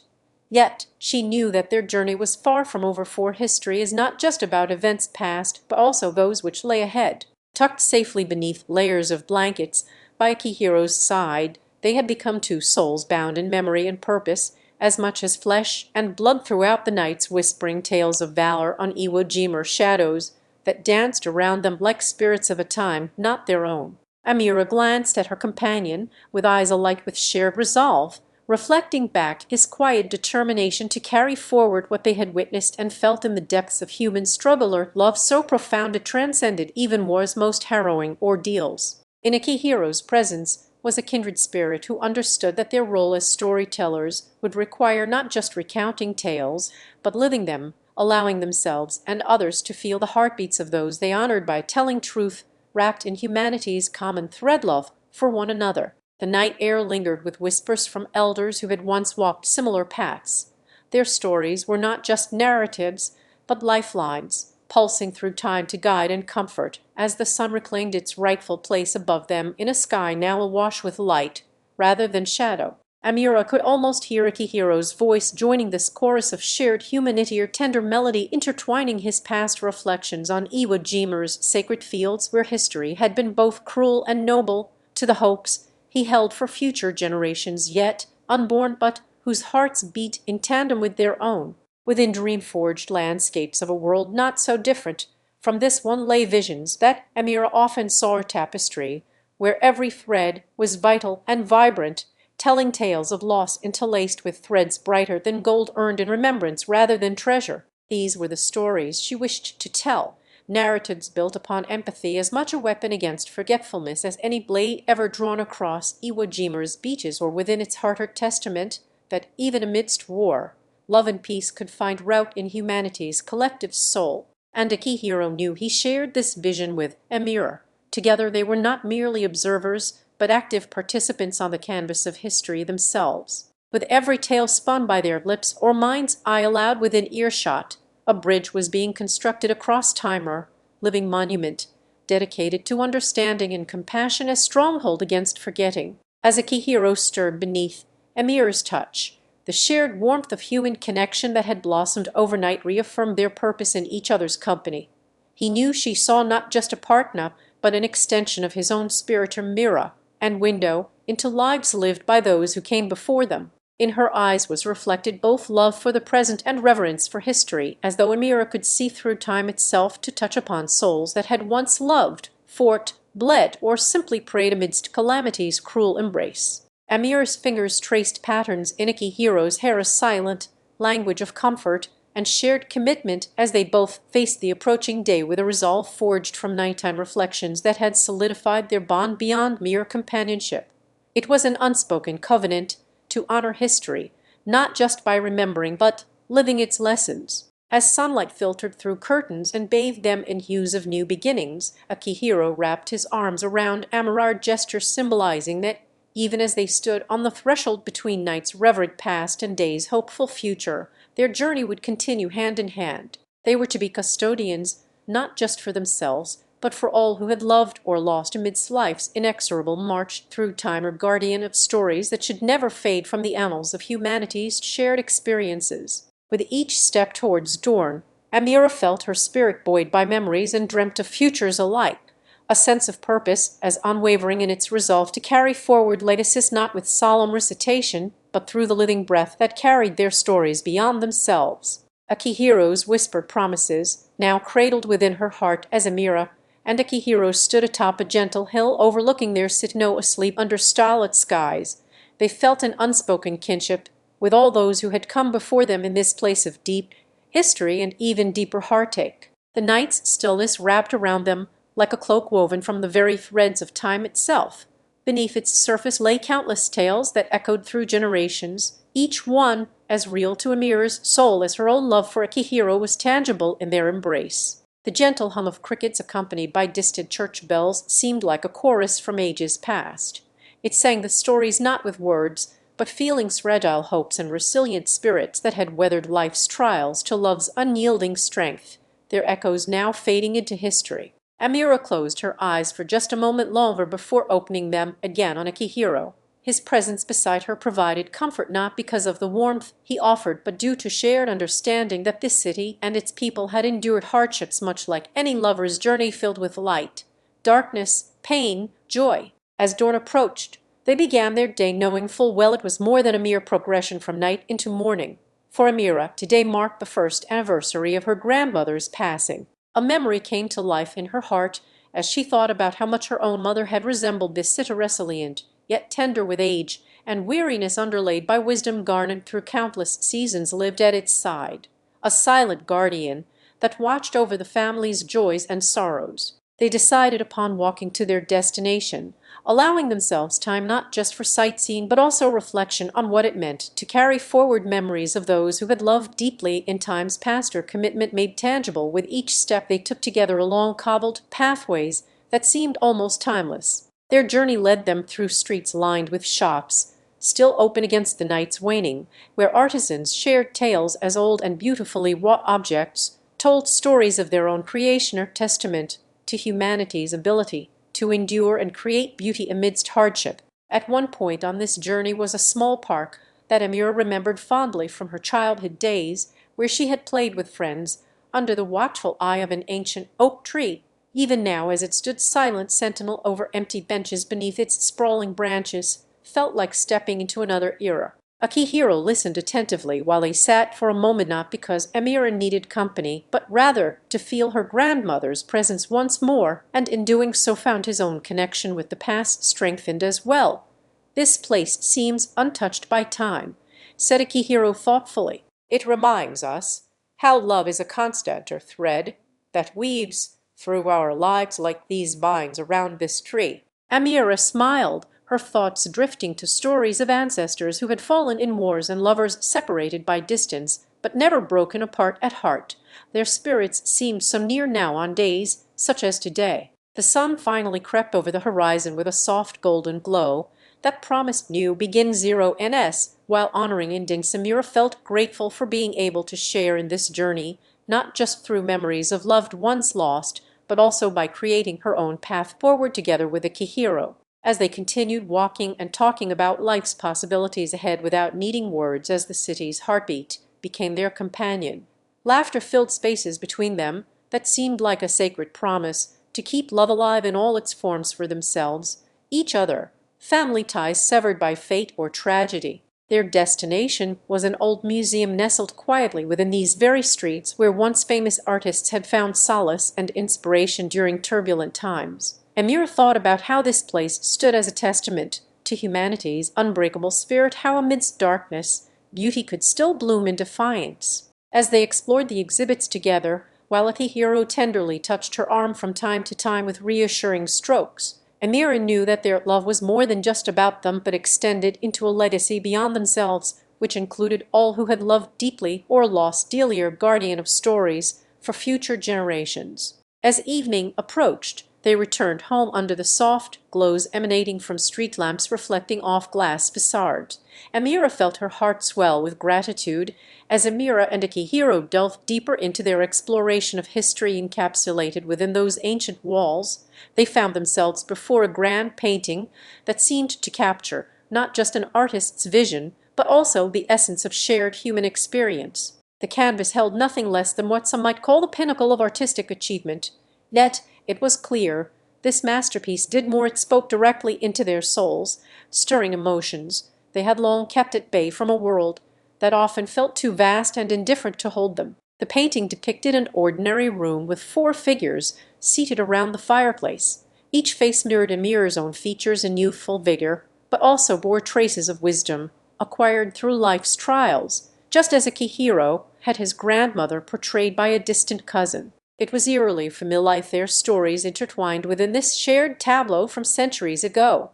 Yet she knew that their journey was far from over, for history is not just about events past, but also those which lay ahead. Tucked safely beneath layers of blankets by Akihiro's side, they had become two souls bound in memory and purpose, as much as flesh and blood, throughout the nights whispering tales of valor on Iwo Jima, shadows that danced around them like spirits of a time not their own. Amira glanced at her companion with eyes alight with shared resolve, reflecting back his quiet determination to carry forward what they had witnessed and felt in the depths of human struggle, or love so profound it transcended even war's most harrowing ordeals. In Akihiro's presence was a kindred spirit who understood that their role as storytellers would require not just recounting tales, but living them, allowing themselves and others to feel the heartbeats of those they honored by telling truth wrapped in humanity's common thread, love for one another. The night air lingered with whispers from elders who had once walked similar paths. Their stories were not just narratives, but lifelines, pulsing through time to guide and comfort as the sun reclaimed its rightful place above them in a sky now awash with light rather than shadow. Amira could almost hear Akihiro's voice joining this chorus of shared humanity, or tender melody intertwining his past reflections on Iwo Jima's sacred fields, where history had been both cruel and noble, to the hopes he held for future generations yet unborn, but whose hearts beat in tandem with their own. within dream-forged landscapes of a world not so different from this one lay visions that Amira often saw a tapestry, where every thread was vital and vibrant, telling tales of loss interlaced with threads brighter than gold earned in remembrance rather than treasure. These were the stories she wished to tell, narratives built upon empathy, as much a weapon against forgetfulness as any blade ever drawn across Iwo Jima's beaches, or within its heart a testament that even amidst war, love and peace could find route in humanity's collective soul. And Akihiro knew he shared this vision with Amira. Together they were not merely observers, but active participants on the canvas of history themselves. With every tale spun by their lips or mind's eye aloud within earshot, a bridge was being constructed across time, a living monument, dedicated to understanding and compassion as stronghold against forgetting. As Akihiro stirred beneath Amira's touch, the shared warmth of human connection that had blossomed overnight reaffirmed their purpose in each other's company. He knew she saw not just a partner, but an extension of his own spirit, a mirror and window into lives lived by those who came before them. In her eyes was reflected both love for the present and reverence for history, as though Amira could see through time itself to touch upon souls that had once loved, fought, bled, or simply prayed amidst calamity's cruel embrace. Amira's fingers traced patterns in Akihiro's hair, a silent language of comfort and shared commitment as they both faced the approaching day with a resolve forged from nighttime reflections that had solidified their bond beyond mere companionship. It was an unspoken covenant to honor history, not just by remembering but living its lessons. As sunlight filtered through curtains and bathed them in hues of new beginnings, Akihiro wrapped his arms around Amira, a gesture symbolizing that even as they stood on the threshold between night's revered past and day's hopeful future, their journey would continue hand in hand. They were to be custodians not just for themselves, but for all who had loved or lost amidst life's inexorable march through time, or guardian of stories that should never fade from the annals of humanity's shared experiences. With each step towards dawn, Amira felt her spirit buoyed by memories and dreamt of futures alike. A sense of purpose, as unwavering in its resolve to carry forward legacies not with solemn recitation, but through the living breath that carried their stories beyond themselves. Akihiro's whispered promises, now cradled within her heart as Amira and Akihiro stood atop a gentle hill overlooking their citadel, asleep under starlit skies. They felt an unspoken kinship with all those who had come before them in this place of deep history and even deeper heartache. The night's stillness wrapped around them like a cloak woven from the very threads of time itself. Beneath its surface lay countless tales that echoed through generations, each one as real to Amira's soul as her own love for Akihiro was tangible in their embrace. The gentle hum of crickets accompanied by distant church bells seemed like a chorus from ages past. It sang the stories not with words, but feelings, fragile hopes, and resilient spirits that had weathered life's trials to love's unyielding strength, their echoes now fading into history. Amira closed her eyes for just a moment longer before opening them again on Akihiro. His presence beside her provided comfort not because of the warmth he offered, but due to shared understanding that this city and its people had endured hardships much like any lover's journey, filled with light, darkness, pain, joy. As dawn approached, they began their day knowing full well it was more than a mere progression from night into morning. For Amira, today marked the first anniversary of her grandmother's passing. A memory came to life in her heart as she thought about how much her own mother had resembled this sitter, resilient, yet tender with age and weariness underlaid by wisdom garnered through countless seasons lived at its side. A silent guardian that watched over the family's joys and sorrows. They decided upon walking to their destination, allowing themselves time not just for sightseeing but also reflection on what it meant to carry forward memories of those who had loved deeply in times past, or commitment made tangible with each step they took together along cobbled pathways that seemed almost timeless. Their journey led them through streets lined with shops, still open against the night's waning, where artisans shared tales as old and beautifully wrought objects, told stories of their own creation, or testament to humanity's ability to endure and create beauty amidst hardship. At one point on this journey was a small park that Amira remembered fondly from her childhood days, where she had played with friends under the watchful eye of an ancient oak tree. Even now, as it stood silent sentinel over empty benches beneath its sprawling branches, felt like stepping into another era. Akihiro listened attentively while he sat for a moment, not because Emira needed company, but rather to feel her grandmother's presence once more, and in doing so found his own connection with the past strengthened as well. "This place seems untouched by time," said Akihiro thoughtfully. "It reminds us how love is a constanter thread that weaves through our lives like these vines around this tree." Amira smiled, her thoughts drifting to stories of ancestors who had fallen in wars and lovers separated by distance, but never broken apart at heart. Their spirits seemed so near now on days such as today. The sun finally crept over the horizon with a soft golden glow that promised new begin zero NS, while honoring endings. Amira felt grateful for being able to share in this journey, not just through memories of loved ones lost, but also by creating her own path forward together with Akihiro. As they continued walking and talking about life's possibilities ahead without needing words, as the city's heartbeat became their companion, laughter filled spaces between them that seemed like a sacred promise to keep love alive in all its forms for themselves, each other, family ties severed by fate or tragedy. Their destination was an old museum nestled quietly within these very streets where once famous artists had found solace and inspiration during turbulent times. Emir thought about how this place stood as a testament to humanity's unbreakable spirit, how amidst darkness beauty could still bloom in defiance. As they explored the exhibits together, while Akihiro tenderly touched her arm from time to time with reassuring strokes, Amira knew that their love was more than just about them, but extended into a legacy beyond themselves, which included all who had loved deeply or lost dearly, guardian of stories for future generations. As evening approached, they returned home under the soft glows emanating from street lamps reflecting off glass facades. Amira felt her heart swell with gratitude as Amira and Akihiro delved deeper into their exploration of history encapsulated within those ancient walls. They found themselves before a grand painting that seemed to capture not just an artist's vision, but also the essence of shared human experience. The canvas held nothing less than what some might call the pinnacle of artistic achievement. Yet it was clear this masterpiece did more. It spoke directly into their souls, stirring emotions they had long kept at bay from a world that often felt too vast and indifferent to hold them. The painting depicted an ordinary room with four figures seated around the fireplace. Each face mirrored Amir's own features and youthful vigor, but also bore traces of wisdom acquired through life's trials, just as Akihiro had his grandmother portrayed by a distant cousin. It was eerily familiar, their stories intertwined within this shared tableau from centuries ago.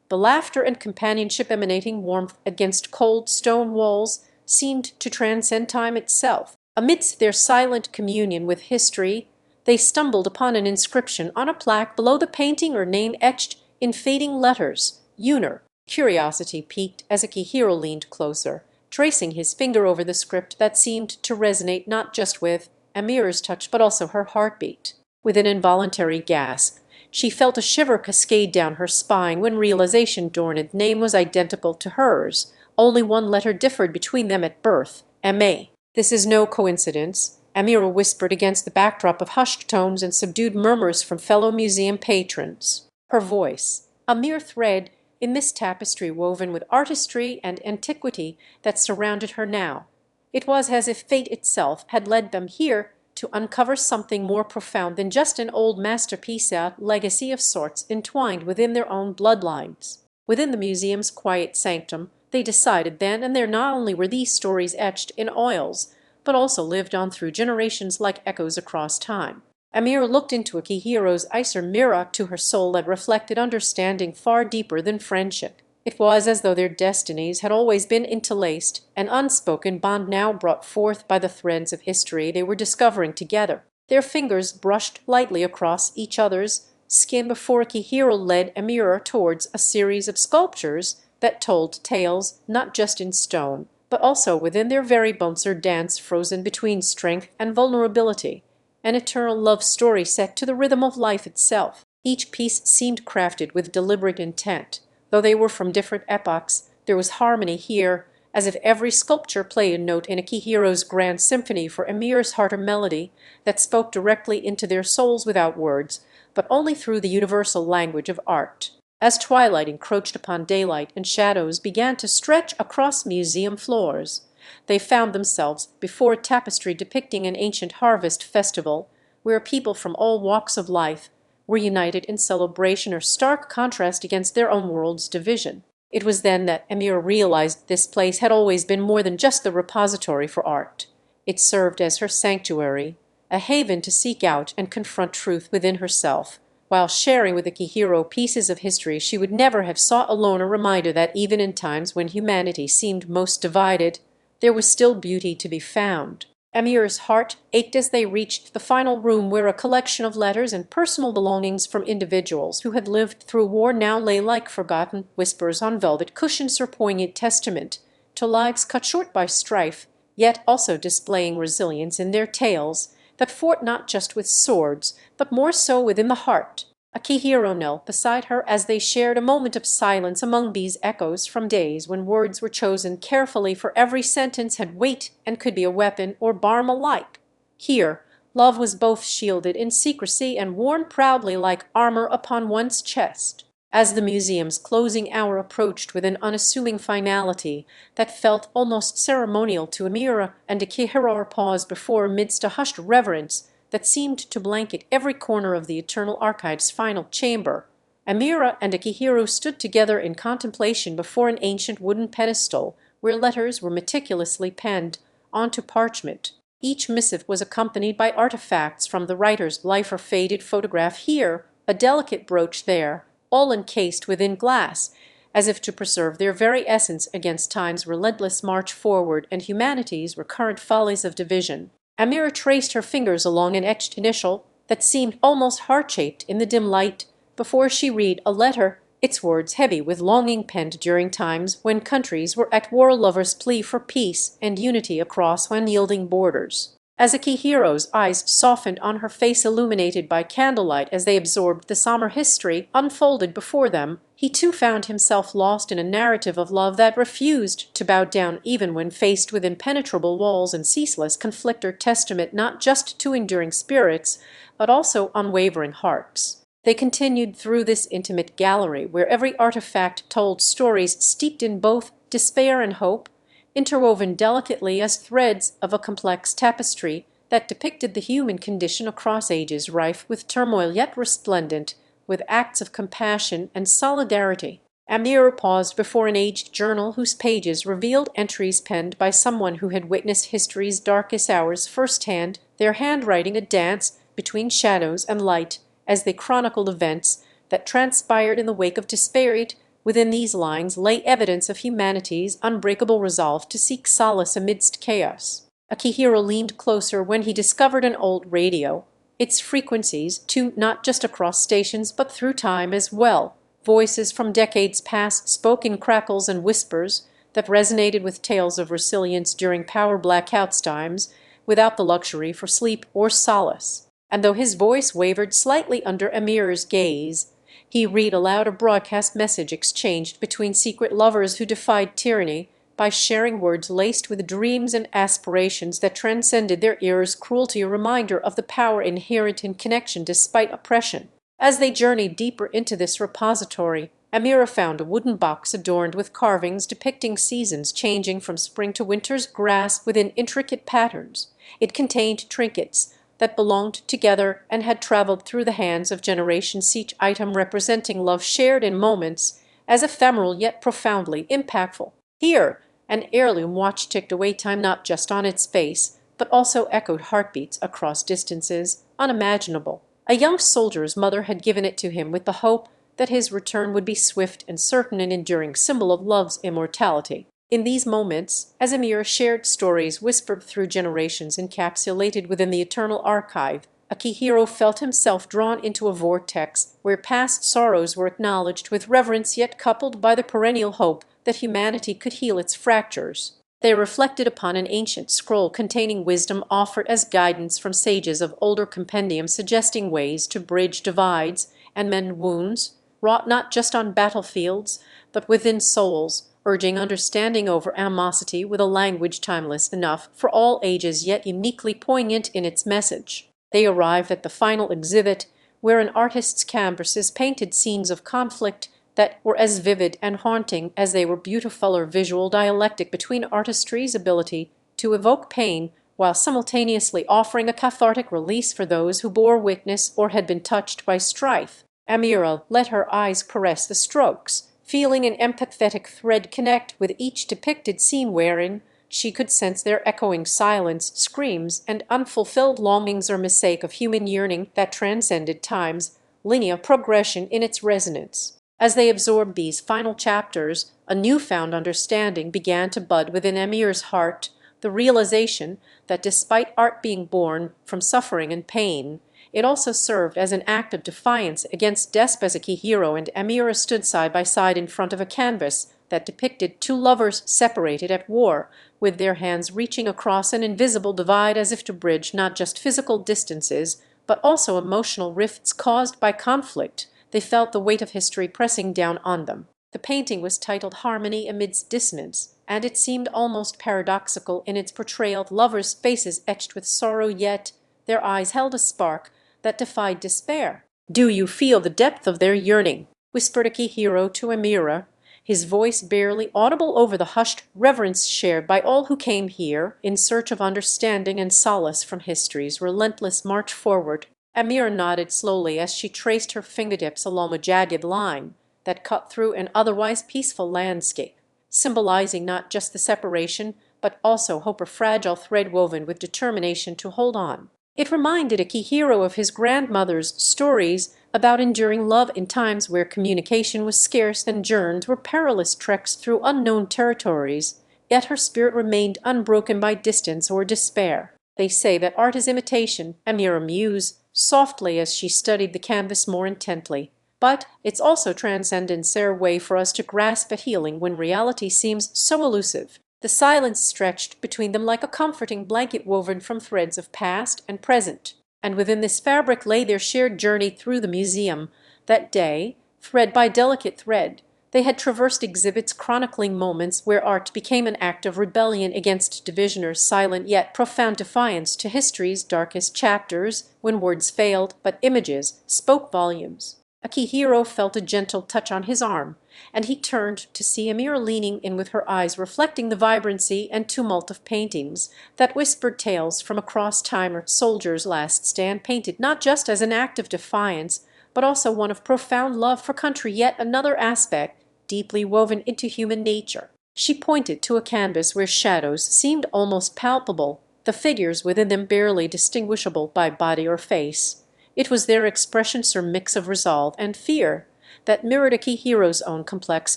The laughter and companionship emanating warmth against cold stone walls seemed to transcend time itself. Amidst their silent communion with history, they stumbled upon an inscription on a plaque below the painting, or name etched in fading letters, Yuner. Curiosity piqued as Akihiro leaned closer, tracing his finger over the script that seemed to resonate not just with Amir's touch but also her heartbeat. With an involuntary gasp, she felt a shiver cascade down her spine when realization dawned. The name was identical to hers, only one letter differed between them at birth, M.A. "This is no coincidence," Amira whispered against the backdrop of hushed tones and subdued murmurs from fellow museum patrons. Her voice, a mere thread in this tapestry woven with artistry and antiquity that surrounded her now. It was as if fate itself had led them here to uncover something more profound than just an old masterpiece, a legacy of sorts entwined within their own bloodlines. Within the museum's quiet sanctum, they decided then and there, not only were these stories etched in oils, but also lived on through generations like echoes across time. Amira looked into Akihiro's eyes, a mirror to her soul that reflected understanding far deeper than friendship. It was as though their destinies had always been interlaced, an unspoken bond now brought forth by the threads of history they were discovering together. Their fingers brushed lightly across each other's skin before Akihiro led Amira towards a series of sculptures that told tales not just in stone, but also within their very bones. Or dance frozen between strength and vulnerability, an eternal love story set to the rhythm of life itself. Each piece seemed crafted with deliberate intent. Though they were from different epochs, there was harmony here, as if every sculpture played a note in Akihiro's grand symphony for Amir's heart, a melody that spoke directly into their souls without words, but only through the universal language of art. As twilight encroached upon daylight and shadows began to stretch across museum floors, they found themselves before a tapestry depicting an ancient harvest festival, where people from all walks of life were united in celebration or stark contrast against their own world's division. It was then that Emir realized this place had always been more than just the repository for art. It served as her sanctuary, a haven to seek out and confront truth within herself, while sharing with Akihiro pieces of history she would never have sought alone, a reminder that even in times when humanity seemed most divided, there was still beauty to be found. Emir's heart ached as they reached the final room, where a collection of letters and personal belongings from individuals who had lived through war now lay like forgotten whispers on velvet cushions, or poignant testament to lives cut short by strife, yet also displaying resilience in their tales that fought not just with swords, but more so within the heart. Akihiro knelt beside her as they shared a moment of silence among these echoes from days when words were chosen carefully, for every sentence had weight and could be a weapon or balm alike. Here, love was both shielded in secrecy and worn proudly like armor upon one's chest. As the museum's closing hour approached with an unassuming finality that felt almost ceremonial to Amira, and Akihiro paused before amidst a hushed reverence that seemed to blanket every corner of the Eternal Archive's final chamber, Amira and Akihiro stood together in contemplation before an ancient wooden pedestal where letters were meticulously penned onto parchment. Each missive was accompanied by artifacts from the writer's life, or faded photograph here, a delicate brooch there, all encased within glass, as if to preserve their very essence against time's relentless march forward and humanity's recurrent follies of division. Amira traced her fingers along an etched initial that seemed almost heart-shaped in the dim light, before she read a letter, its words heavy with longing, penned during times when countries were at war, lovers' plea for peace and unity across unyielding borders. As Akihiro's eyes softened on her face illuminated by candlelight as they absorbed the somber history unfolded before them, he too found himself lost in a narrative of love that refused to bow down even when faced with impenetrable walls and ceaseless conflict, or testament not just to enduring spirits, but also unwavering hearts. They continued through this intimate gallery, where every artifact told stories steeped in both despair and hope, interwoven delicately as threads of a complex tapestry that depicted the human condition across ages, rife with turmoil yet resplendent with acts of compassion and solidarity. Amira paused before an aged journal whose pages revealed entries penned by someone who had witnessed history's darkest hours firsthand, their handwriting a dance between shadows and light as they chronicled events that transpired in the wake of despair. Within these lines lay evidence of humanity's unbreakable resolve to seek solace amidst chaos. Akihiro leaned closer when he discovered an old radio, its frequencies tuned not just across stations but through time as well. Voices from decades past spoke in crackles and whispers that resonated with tales of resilience during power blackouts, times without the luxury for sleep or solace. And though his voice wavered slightly under Amir's gaze, he read aloud a broadcast message exchanged between secret lovers who defied tyranny by sharing words laced with dreams and aspirations that transcended their era's cruelty, a reminder of the power inherent in connection despite oppression. As they journeyed deeper into this repository, Amira found a wooden box adorned with carvings depicting seasons changing from spring to winter's grass within intricate patterns. It contained trinkets that belonged together and had traveled through the hands of generations, each item representing love shared in moments as ephemeral yet profoundly impactful. Here, an heirloom watch ticked away time not just on its face, but also echoed heartbeats across distances unimaginable. A young soldier's mother had given it to him with the hope that his return would be swift and certain, an enduring symbol of love's immortality. In these moments, as Amira shared stories whispered through generations encapsulated within the Eternal Archive, Akihiro felt himself drawn into a vortex where past sorrows were acknowledged with reverence, yet coupled by the perennial hope that humanity could heal its fractures. They reflected upon an ancient scroll containing wisdom offered as guidance from sages of older compendiums, suggesting ways to bridge divides and mend wounds, wrought not just on battlefields, but within souls, urging understanding over animosity with a language timeless enough for all ages yet uniquely poignant in its message. They arrived at the final exhibit, where an artist's canvases painted scenes of conflict, that were as vivid and haunting as they were beautiful or visual dialectic between artistry's ability to evoke pain while simultaneously offering a cathartic release for those who bore witness or had been touched by strife. Amira let her eyes caress the strokes, feeling an empathetic thread connect with each depicted scene wherein she could sense their echoing silence, screams, and unfulfilled longings or mistake of human yearning that transcended time's linear progression in its resonance. As they absorbed these final chapters, a newfound understanding began to bud within Emir's heart, the realization that despite art being born from suffering and pain, it also served as an act of defiance against despotism. Akihiro and Amira stood side by side in front of a canvas that depicted two lovers separated at war, with their hands reaching across an invisible divide as if to bridge not just physical distances, but also emotional rifts caused by conflict. They felt the weight of history pressing down on them. The painting was titled Harmony Amidst Dissonance, and it seemed almost paradoxical in its portrayal of lovers' faces etched with sorrow, yet their eyes held a spark that defied despair. "Do you feel the depth of their yearning?" whispered Akihiro to Amira, his voice barely audible over the hushed reverence shared by all who came here in search of understanding and solace from history's relentless march forward. Amira nodded slowly as she traced her fingertips along a jagged line that cut through an otherwise peaceful landscape, symbolizing not just the separation, but also hope, a fragile thread woven with determination to hold on. It reminded Akihiro of his grandmother's stories about enduring love in times where communication was scarce and journeys were perilous treks through unknown territories, yet her spirit remained unbroken by distance or despair. "They say that art is imitation," Amira mused softly as she studied the canvas more intently. "But it's also transcendence, a way for us to grasp at healing when reality seems so elusive." The silence stretched between them like a comforting blanket woven from threads of past and present, and within this fabric lay their shared journey through the museum. That day, thread by delicate thread, they had traversed exhibits chronicling moments where art became an act of rebellion against division or silent yet profound defiance to history's darkest chapters, when words failed, but images spoke volumes. Akihiro felt a gentle touch on his arm, and he turned to see Amira leaning in with her eyes reflecting the vibrancy and tumult of paintings that whispered tales from across time. Or soldier's last stand, painted not just as an act of defiance, but also one of profound love for country, yet another aspect deeply woven into human nature. She pointed to a canvas where shadows seemed almost palpable, the figures within them barely distinguishable by body or face. It was their expression, or mix of resolve and fear, that mirrored Akihiro's own complex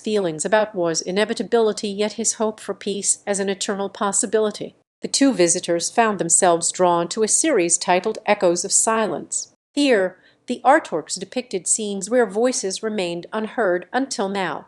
feelings about war's inevitability, yet his hope for peace as an eternal possibility. The two visitors found themselves drawn to a series titled Echoes of Silence. Here, the artworks depicted scenes where voices remained unheard until now.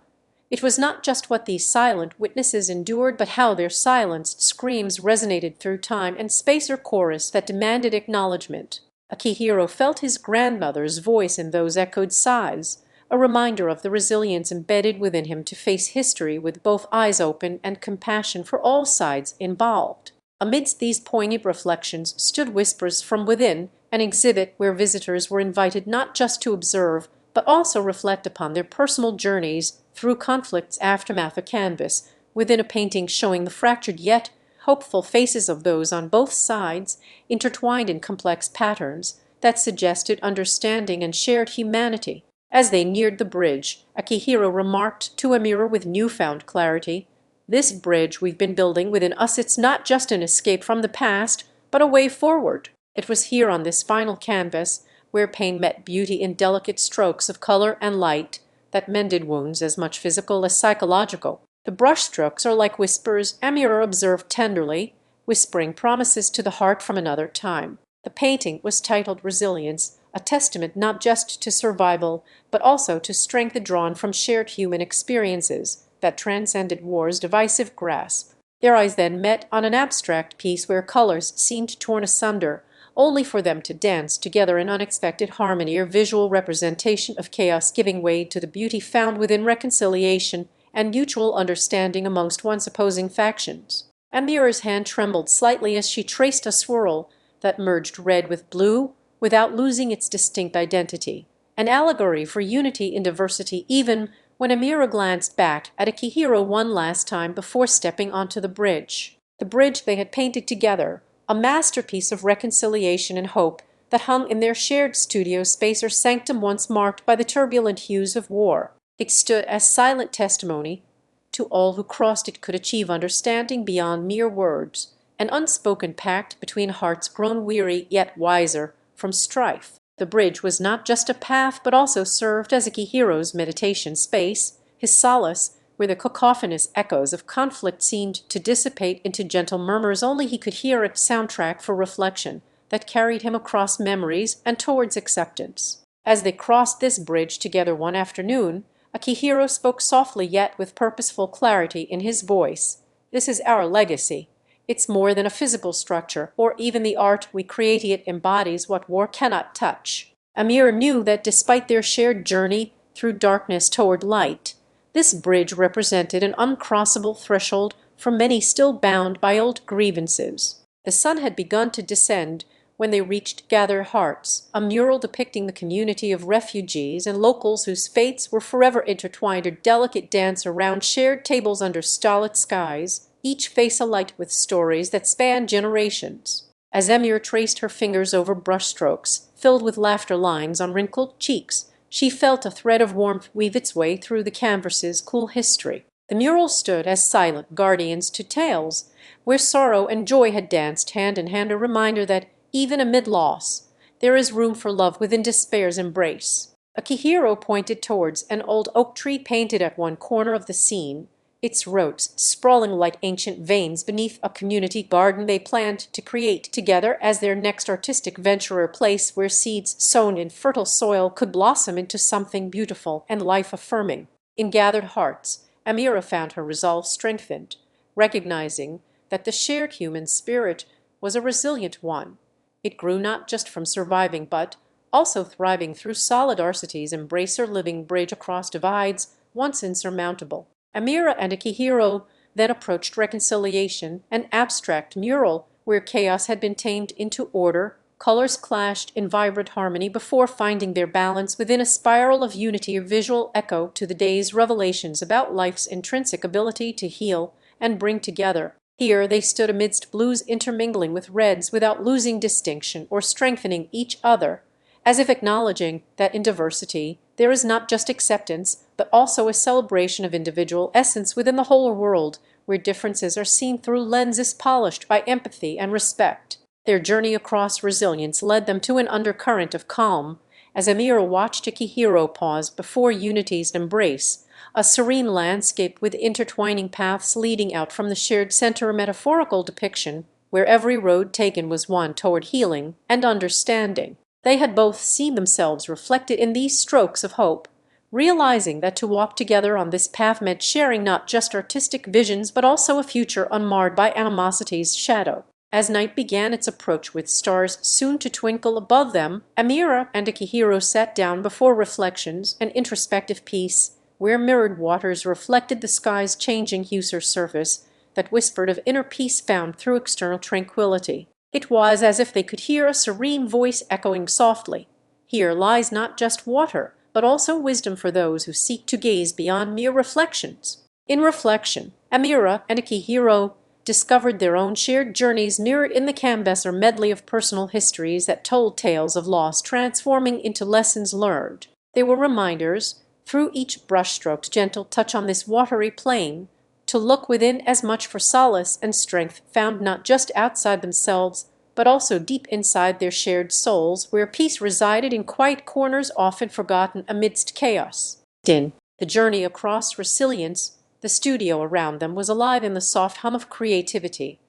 It was not just what these silent witnesses endured, but how their silenced screams resonated through time and space, or chorus that demanded acknowledgement. Akihiro felt his grandmother's voice in those echoed sighs, a reminder of the resilience embedded within him to face history with both eyes open and compassion for all sides involved. Amidst these poignant reflections stood Whispers from Within, an exhibit where visitors were invited not just to observe, but also reflect upon their personal journeys through conflict's aftermath. A canvas within a painting showing the fractured yet hopeful faces of those on both sides, intertwined in complex patterns that suggested understanding and shared humanity. As they neared the bridge, Akihiro remarked to Amira with newfound clarity, "This bridge we've been building within us, it's not just an escape from the past, but a way forward." It was here on this final canvas, where pain met beauty in delicate strokes of color and light, that mended wounds as much physical as psychological. "The brushstrokes are like whispers," Amira observed tenderly, whispering promises to the heart from another time. The painting was titled Resilience, a testament not just to survival, but also to strength drawn from shared human experiences that transcended war's divisive grasp. Their eyes then met on an abstract piece where colors seemed torn asunder, only for them to dance together in unexpected harmony, or visual representation of chaos giving way to the beauty found within reconciliation and mutual understanding amongst once opposing factions. Amira's hand trembled slightly as she traced a swirl that merged red with blue without losing its distinct identity, an allegory for unity in diversity even when Amira glanced back at Akihiro one last time before stepping onto the bridge they had painted together, a masterpiece of reconciliation and hope that hung in their shared studio space or sanctum once marked by the turbulent hues of war. It stood as silent testimony to all who crossed it could achieve understanding beyond mere words, an unspoken pact between hearts grown weary yet wiser from strife. The bridge was not just a path, but also served as Akihiro's meditation space, his solace, where the cacophonous echoes of conflict seemed to dissipate into gentle murmurs only he could hear, a soundtrack for reflection that carried him across memories and towards acceptance. As they crossed this bridge together one afternoon, Akihiro spoke softly yet with purposeful clarity in his voice. "This is our legacy. It's more than a physical structure, or even the art we create. It embodies what war cannot touch." Amir knew that despite their shared journey through darkness toward light, this bridge represented an uncrossable threshold for many still bound by old grievances. The sun had begun to descend when they reached Gather Hearts, a mural depicting the community of refugees and locals whose fates were forever intertwined, a delicate dance around shared tables under starlit skies, each face alight with stories that spanned generations. As Emir traced her fingers over brushstrokes filled with laughter lines on wrinkled cheeks, she felt a thread of warmth weave its way through the canvas's cool history. The murals stood as silent guardians to tales where sorrow and joy had danced hand in hand, a reminder that even amid loss, there is room for love within despair's embrace. Akihiro pointed towards an old oak tree painted at one corner of the scene, its roots sprawling like ancient veins beneath a community garden they planned to create together as their next artistic venture, a place where seeds sown in fertile soil could blossom into something beautiful and life-affirming. In Gathered Hearts, Amira found her resolve strengthened, recognizing that the shared human spirit was a resilient one. It grew not just from surviving, but also thriving through solidarity, embrace her living bridge across divides once insurmountable. Amira and Akihiro then approached Reconciliation, an abstract mural where chaos had been tamed into order, colors clashed in vibrant harmony before finding their balance within a spiral of unity, a visual echo to the day's revelations about life's intrinsic ability to heal and bring together. Here they stood amidst blues intermingling with reds without losing distinction or strengthening each other, as if acknowledging that in diversity there is not just acceptance, but also a celebration of individual essence within the whole world, where differences are seen through lenses polished by empathy and respect. Their journey across resilience led them to an undercurrent of calm, as Amira watched Akihiro pause before unity's embrace, a serene landscape with intertwining paths leading out from the shared center, a metaphorical depiction where every road taken was one toward healing and understanding. They had both seen themselves reflected in these strokes of hope, realizing that to walk together on this path meant sharing not just artistic visions but also a future unmarred by animosity's shadow. As night began its approach with stars soon to twinkle above them, Amira and Akihiro sat down before reflections, an introspective peace, where mirrored waters reflected the sky's changing hue, or surface that whispered of inner peace found through external tranquility. It was as if they could hear a serene voice echoing softly, "Here lies not just water, but also wisdom for those who seek to gaze beyond mere reflections." In reflection, Amira and Akihiro discovered their own shared journeys mirrored in the canvas, or medley of personal histories that told tales of loss transforming into lessons learned. They were reminders, through each brushstroke's gentle touch on this watery plain, to look within as much for solace and strength found not just outside themselves, but also deep inside their shared souls, where peace resided in quiet corners often forgotten amidst chaos. The journey across resilience, the studio around them, was alive in the soft hum of creativity.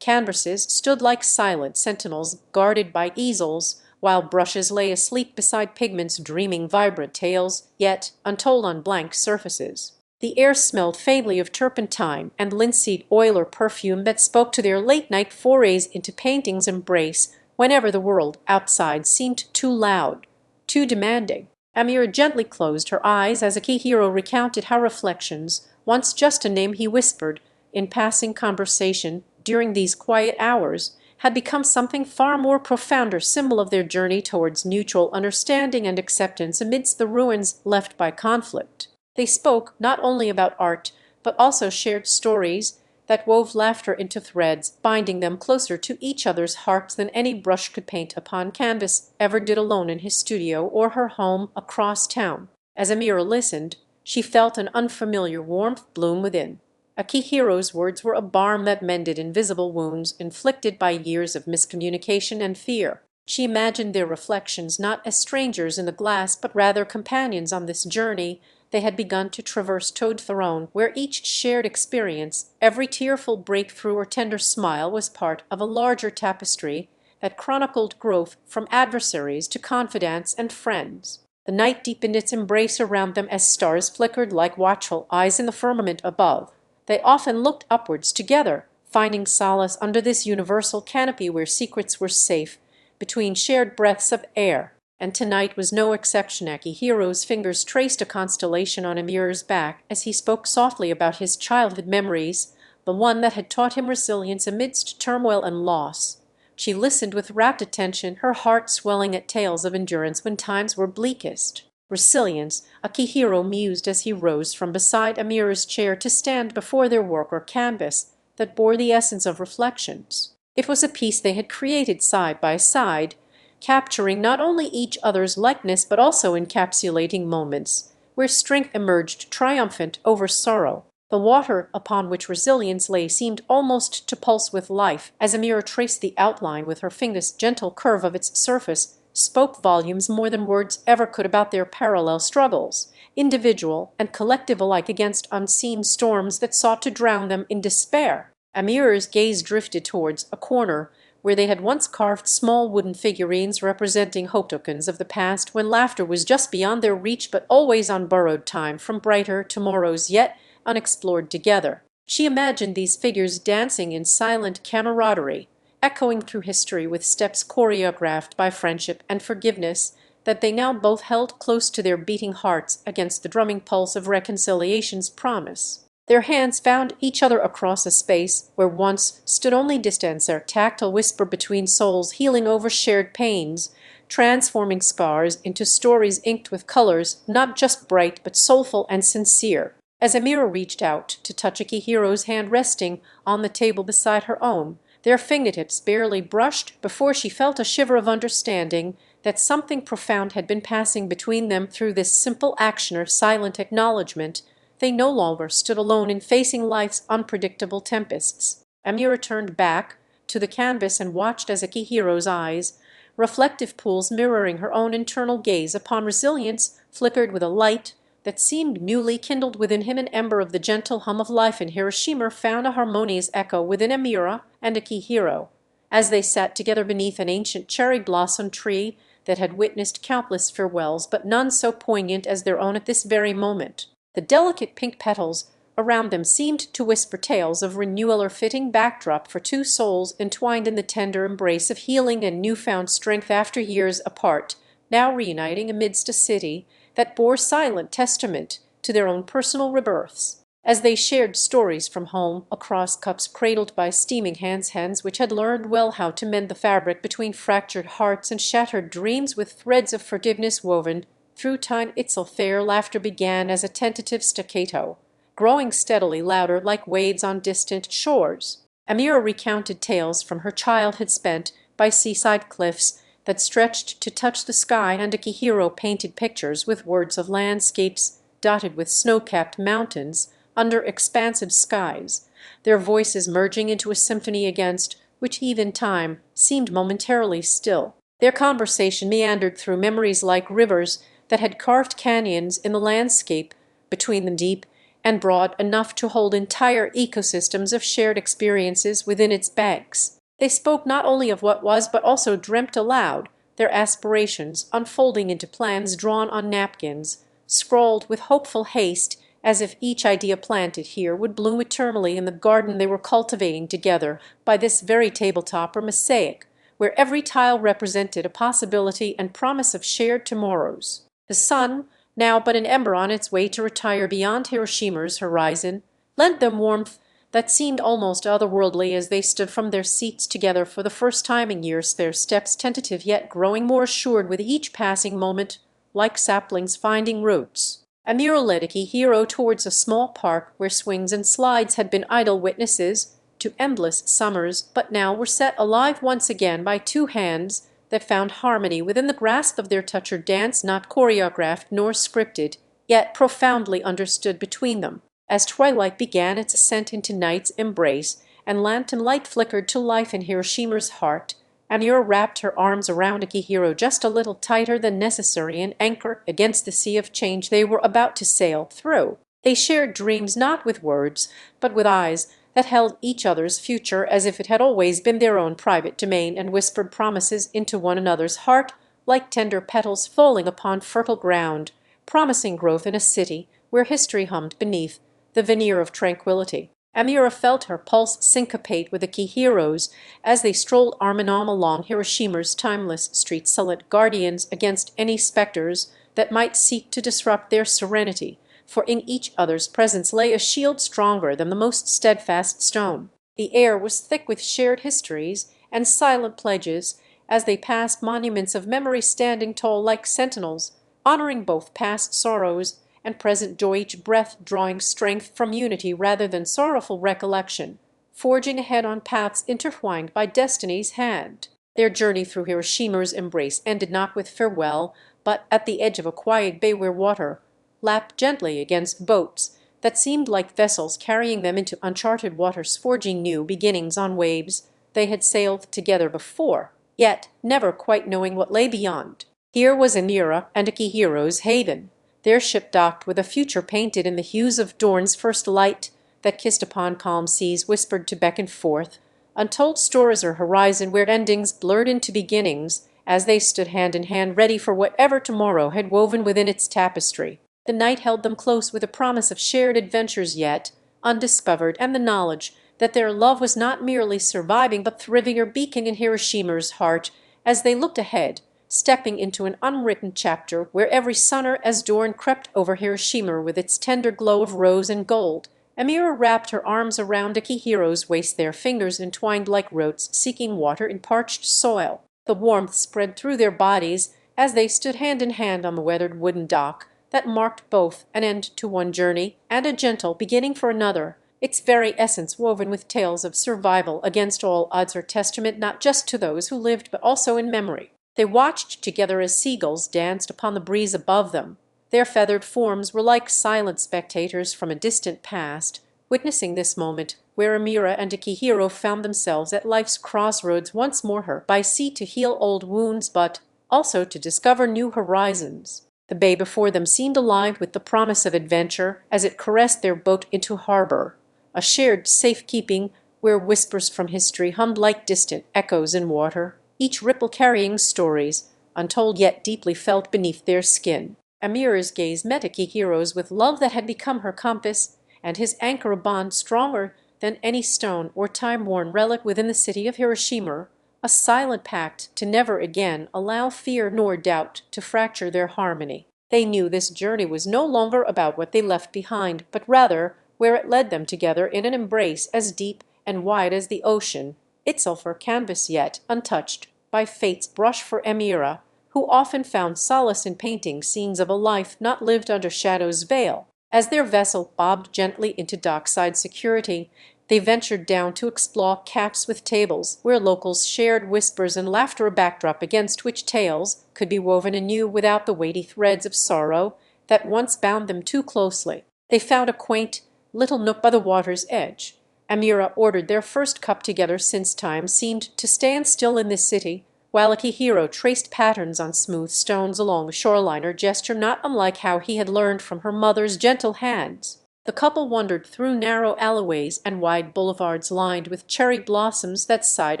Canvases stood like silent sentinels guarded by easels, while brushes lay asleep beside pigments dreaming vibrant tales, yet untold on blank surfaces. The air smelled faintly of turpentine and linseed oil or perfume that spoke to their late-night forays into painting's embrace whenever the world outside seemed too loud, too demanding. Amira gently closed her eyes as Akihiro recounted how reflections, once just a name he whispered in passing conversation during these quiet hours, had become something far more profounder, symbol of their journey towards mutual understanding and acceptance amidst the ruins left by conflict. They spoke not only about art, but also shared stories that wove laughter into threads, binding them closer to each other's hearts than any brush could paint upon canvas ever did alone in his studio or her home across town. As Amira listened, she felt an unfamiliar warmth bloom within. Akihiro's words were a balm that mended invisible wounds inflicted by years of miscommunication and fear. She imagined their reflections not as strangers in the glass, but rather companions on this journey they had begun to traverse toward Throne, where each shared experience, every tearful breakthrough or tender smile was part of a larger tapestry that chronicled growth from adversaries to confidants and friends. The night deepened its embrace around them as stars flickered like watchful eyes in the firmament above. They often looked upwards together, finding solace under this universal canopy where secrets were safe between shared breaths of air. And tonight was no exception. Akihiro's fingers traced a constellation on Amir's back as he spoke softly about his childhood memories, the one that had taught him resilience amidst turmoil and loss. She listened with rapt attention, her heart swelling at tales of endurance when times were bleakest. Resilience, Akihiro mused as he rose from beside Amir's chair to stand before their work or canvas that bore the essence of reflections. It was a piece they had created side by side, capturing not only each other's likeness but also encapsulating moments where strength emerged triumphant over sorrow. The water upon which resilience lay seemed almost to pulse with life as Amira traced the outline with her fingers. Gentle curve of its surface spoke volumes more than words ever could about their parallel struggles, individual and collective alike, against unseen storms that sought to drown them in despair. Amir's gaze drifted towards a corner where they had once carved small wooden figurines representing hope tokens of the past when laughter was just beyond their reach but always on borrowed time from brighter tomorrows yet unexplored together. She imagined these figures dancing in silent camaraderie, echoing through history with steps choreographed by friendship and forgiveness that they now both held close to their beating hearts against the drumming pulse of reconciliation's promise. Their hands found each other across a space where once stood only distance, their tactile whisper between souls healing over shared pains, transforming scars into stories inked with colors not just bright but soulful and sincere. As Amira reached out to touch Akihiro's hand resting on the table beside her own, their fingertips barely brushed before she felt a shiver of understanding that something profound had been passing between them. Through this simple action or silent acknowledgement, they no longer stood alone in facing life's unpredictable tempests. Amira turned back to the canvas and watched as Akihiro's eyes, reflective pools mirroring her own internal gaze upon resilience, flickered with a light that seemed newly kindled within him. An ember of the gentle hum of life in Hiroshima found a harmonious echo within Amira and Akihiro as they sat together beneath an ancient cherry blossom tree that had witnessed countless farewells, but none so poignant as their own at this very moment. The delicate pink petals around them seemed to whisper tales of renewal, or fitting backdrop for two souls entwined in the tender embrace of healing and newfound strength after years apart, now reuniting amidst a city that bore silent testament to their own personal rebirths. As they shared stories from home across cups cradled by steaming hands which had learned well how to mend the fabric between fractured hearts and shattered dreams with threads of forgiveness woven through time, its fair laughter began as a tentative staccato, growing steadily louder like waves on distant shores. Amira recounted tales from her childhood spent by seaside cliffs that stretched to touch the sky, and Akihiro painted pictures with words of landscapes dotted with snow-capped mountains under expansive skies, their voices merging into a symphony against which even time seemed momentarily still. Their conversation meandered through memories like rivers that had carved canyons in the landscape between them, deep and broad enough to hold entire ecosystems of shared experiences within its banks. They spoke not only of what was, but also dreamt aloud, their aspirations unfolding into plans drawn on napkins, scrawled with hopeful haste, as if each idea planted here would bloom eternally in the garden they were cultivating together by this very tabletop or mosaic, where every tile represented a possibility and promise of shared tomorrows. The sun, now but an ember on its way to retire beyond Hiroshima's horizon, lent them warmth that seemed almost otherworldly as they stood from their seats together for the first time in years, their steps tentative yet growing more assured with each passing moment, like saplings finding roots. Amira led Akihiro towards a small park where swings and slides had been idle witnesses to endless summers, but now were set alive once again by two hands that found harmony within the grasp of their toucher dance, not choreographed nor scripted, yet profoundly understood between them. As twilight began its ascent into night's embrace, and lantern light flickered to life in Hiroshima's heart, Amira wrapped her arms around Akihiro just a little tighter than necessary and anchored against the sea of change they were about to sail through. They shared dreams not with words, but with eyes that held each other's future as if it had always been their own private domain, and whispered promises into one another's heart like tender petals falling upon fertile ground, promising growth in a city where history hummed beneath the veneer of tranquility. Amira felt her pulse syncopate with Akihiro's as they strolled arm in arm along Hiroshima's timeless streets, silent guardians against any spectres that might seek to disrupt their serenity, for in each other's presence lay a shield stronger than the most steadfast stone. The air was thick with shared histories and silent pledges as they passed monuments of memory standing tall like sentinels, honoring both past sorrows and present joy, each breath drawing strength from unity rather than sorrowful recollection, forging ahead on paths intertwined by destiny's hand. Their journey through Hiroshima's embrace ended not with farewell, but at the edge of a quiet bay where water lapped gently against boats that seemed like vessels carrying them into uncharted waters, forging new beginnings on waves they had sailed together before, yet never quite knowing what lay beyond. Here was Amira and Akihiro's haven. Their ship docked with a future painted in the hues of dawn's first light that kissed upon calm seas, whispered to beckon forth. Untold stories her horizon where endings blurred into beginnings as they stood hand in hand ready for whatever tomorrow had woven within its tapestry. The night held them close with a promise of shared adventures yet undiscovered, and the knowledge that their love was not merely surviving but thriving or beacon in Hiroshima's heart as they looked ahead, stepping into an unwritten chapter where every summer as dawn crept over Hiroshima with its tender glow of rose and gold. Amira wrapped her arms around Akihiro's waist, their fingers entwined like roots seeking water in parched soil. The warmth spread through their bodies as they stood hand in hand on the weathered wooden dock that marked both an end to one journey and a gentle beginning for another, its very essence woven with tales of survival against all odds, or testament not just to those who lived but also in memory. They watched together as seagulls danced upon the breeze above them. Their feathered forms were like silent spectators from a distant past, witnessing this moment where Amira and Akihiro found themselves at life's crossroads, once more her by sea to heal old wounds, but also to discover new horizons. The bay before them seemed alive with the promise of adventure as it caressed their boat into harbor, a shared safekeeping where whispers from history hummed like distant echoes in water, each ripple carrying stories, untold yet deeply felt beneath their skin. Amira's gaze met Akihiro's with love that had become her compass, and his anchor a bond stronger than any stone or time-worn relic within the city of Hiroshima, a silent pact to never again allow fear nor doubt to fracture their harmony. They knew this journey was no longer about what they left behind, but rather where it led them together in an embrace as deep and wide as the ocean, itself her canvas yet untouched by fate's brush. For Amira, who often found solace in painting scenes of a life not lived under shadow's veil, as their vessel bobbed gently into dockside security, they ventured down to explore cafes with tables where locals shared whispers and laughter, a backdrop against which tales could be woven anew without the weighty threads of sorrow that once bound them too closely. They found a quaint little nook by the water's edge. Amira ordered their first cup together since time seemed to stand still in this city, while Akihiro traced patterns on smooth stones along the shoreline, a gesture not unlike how he had learned from her mother's gentle hands. The couple wandered through narrow alleyways and wide boulevards lined with cherry blossoms that sighed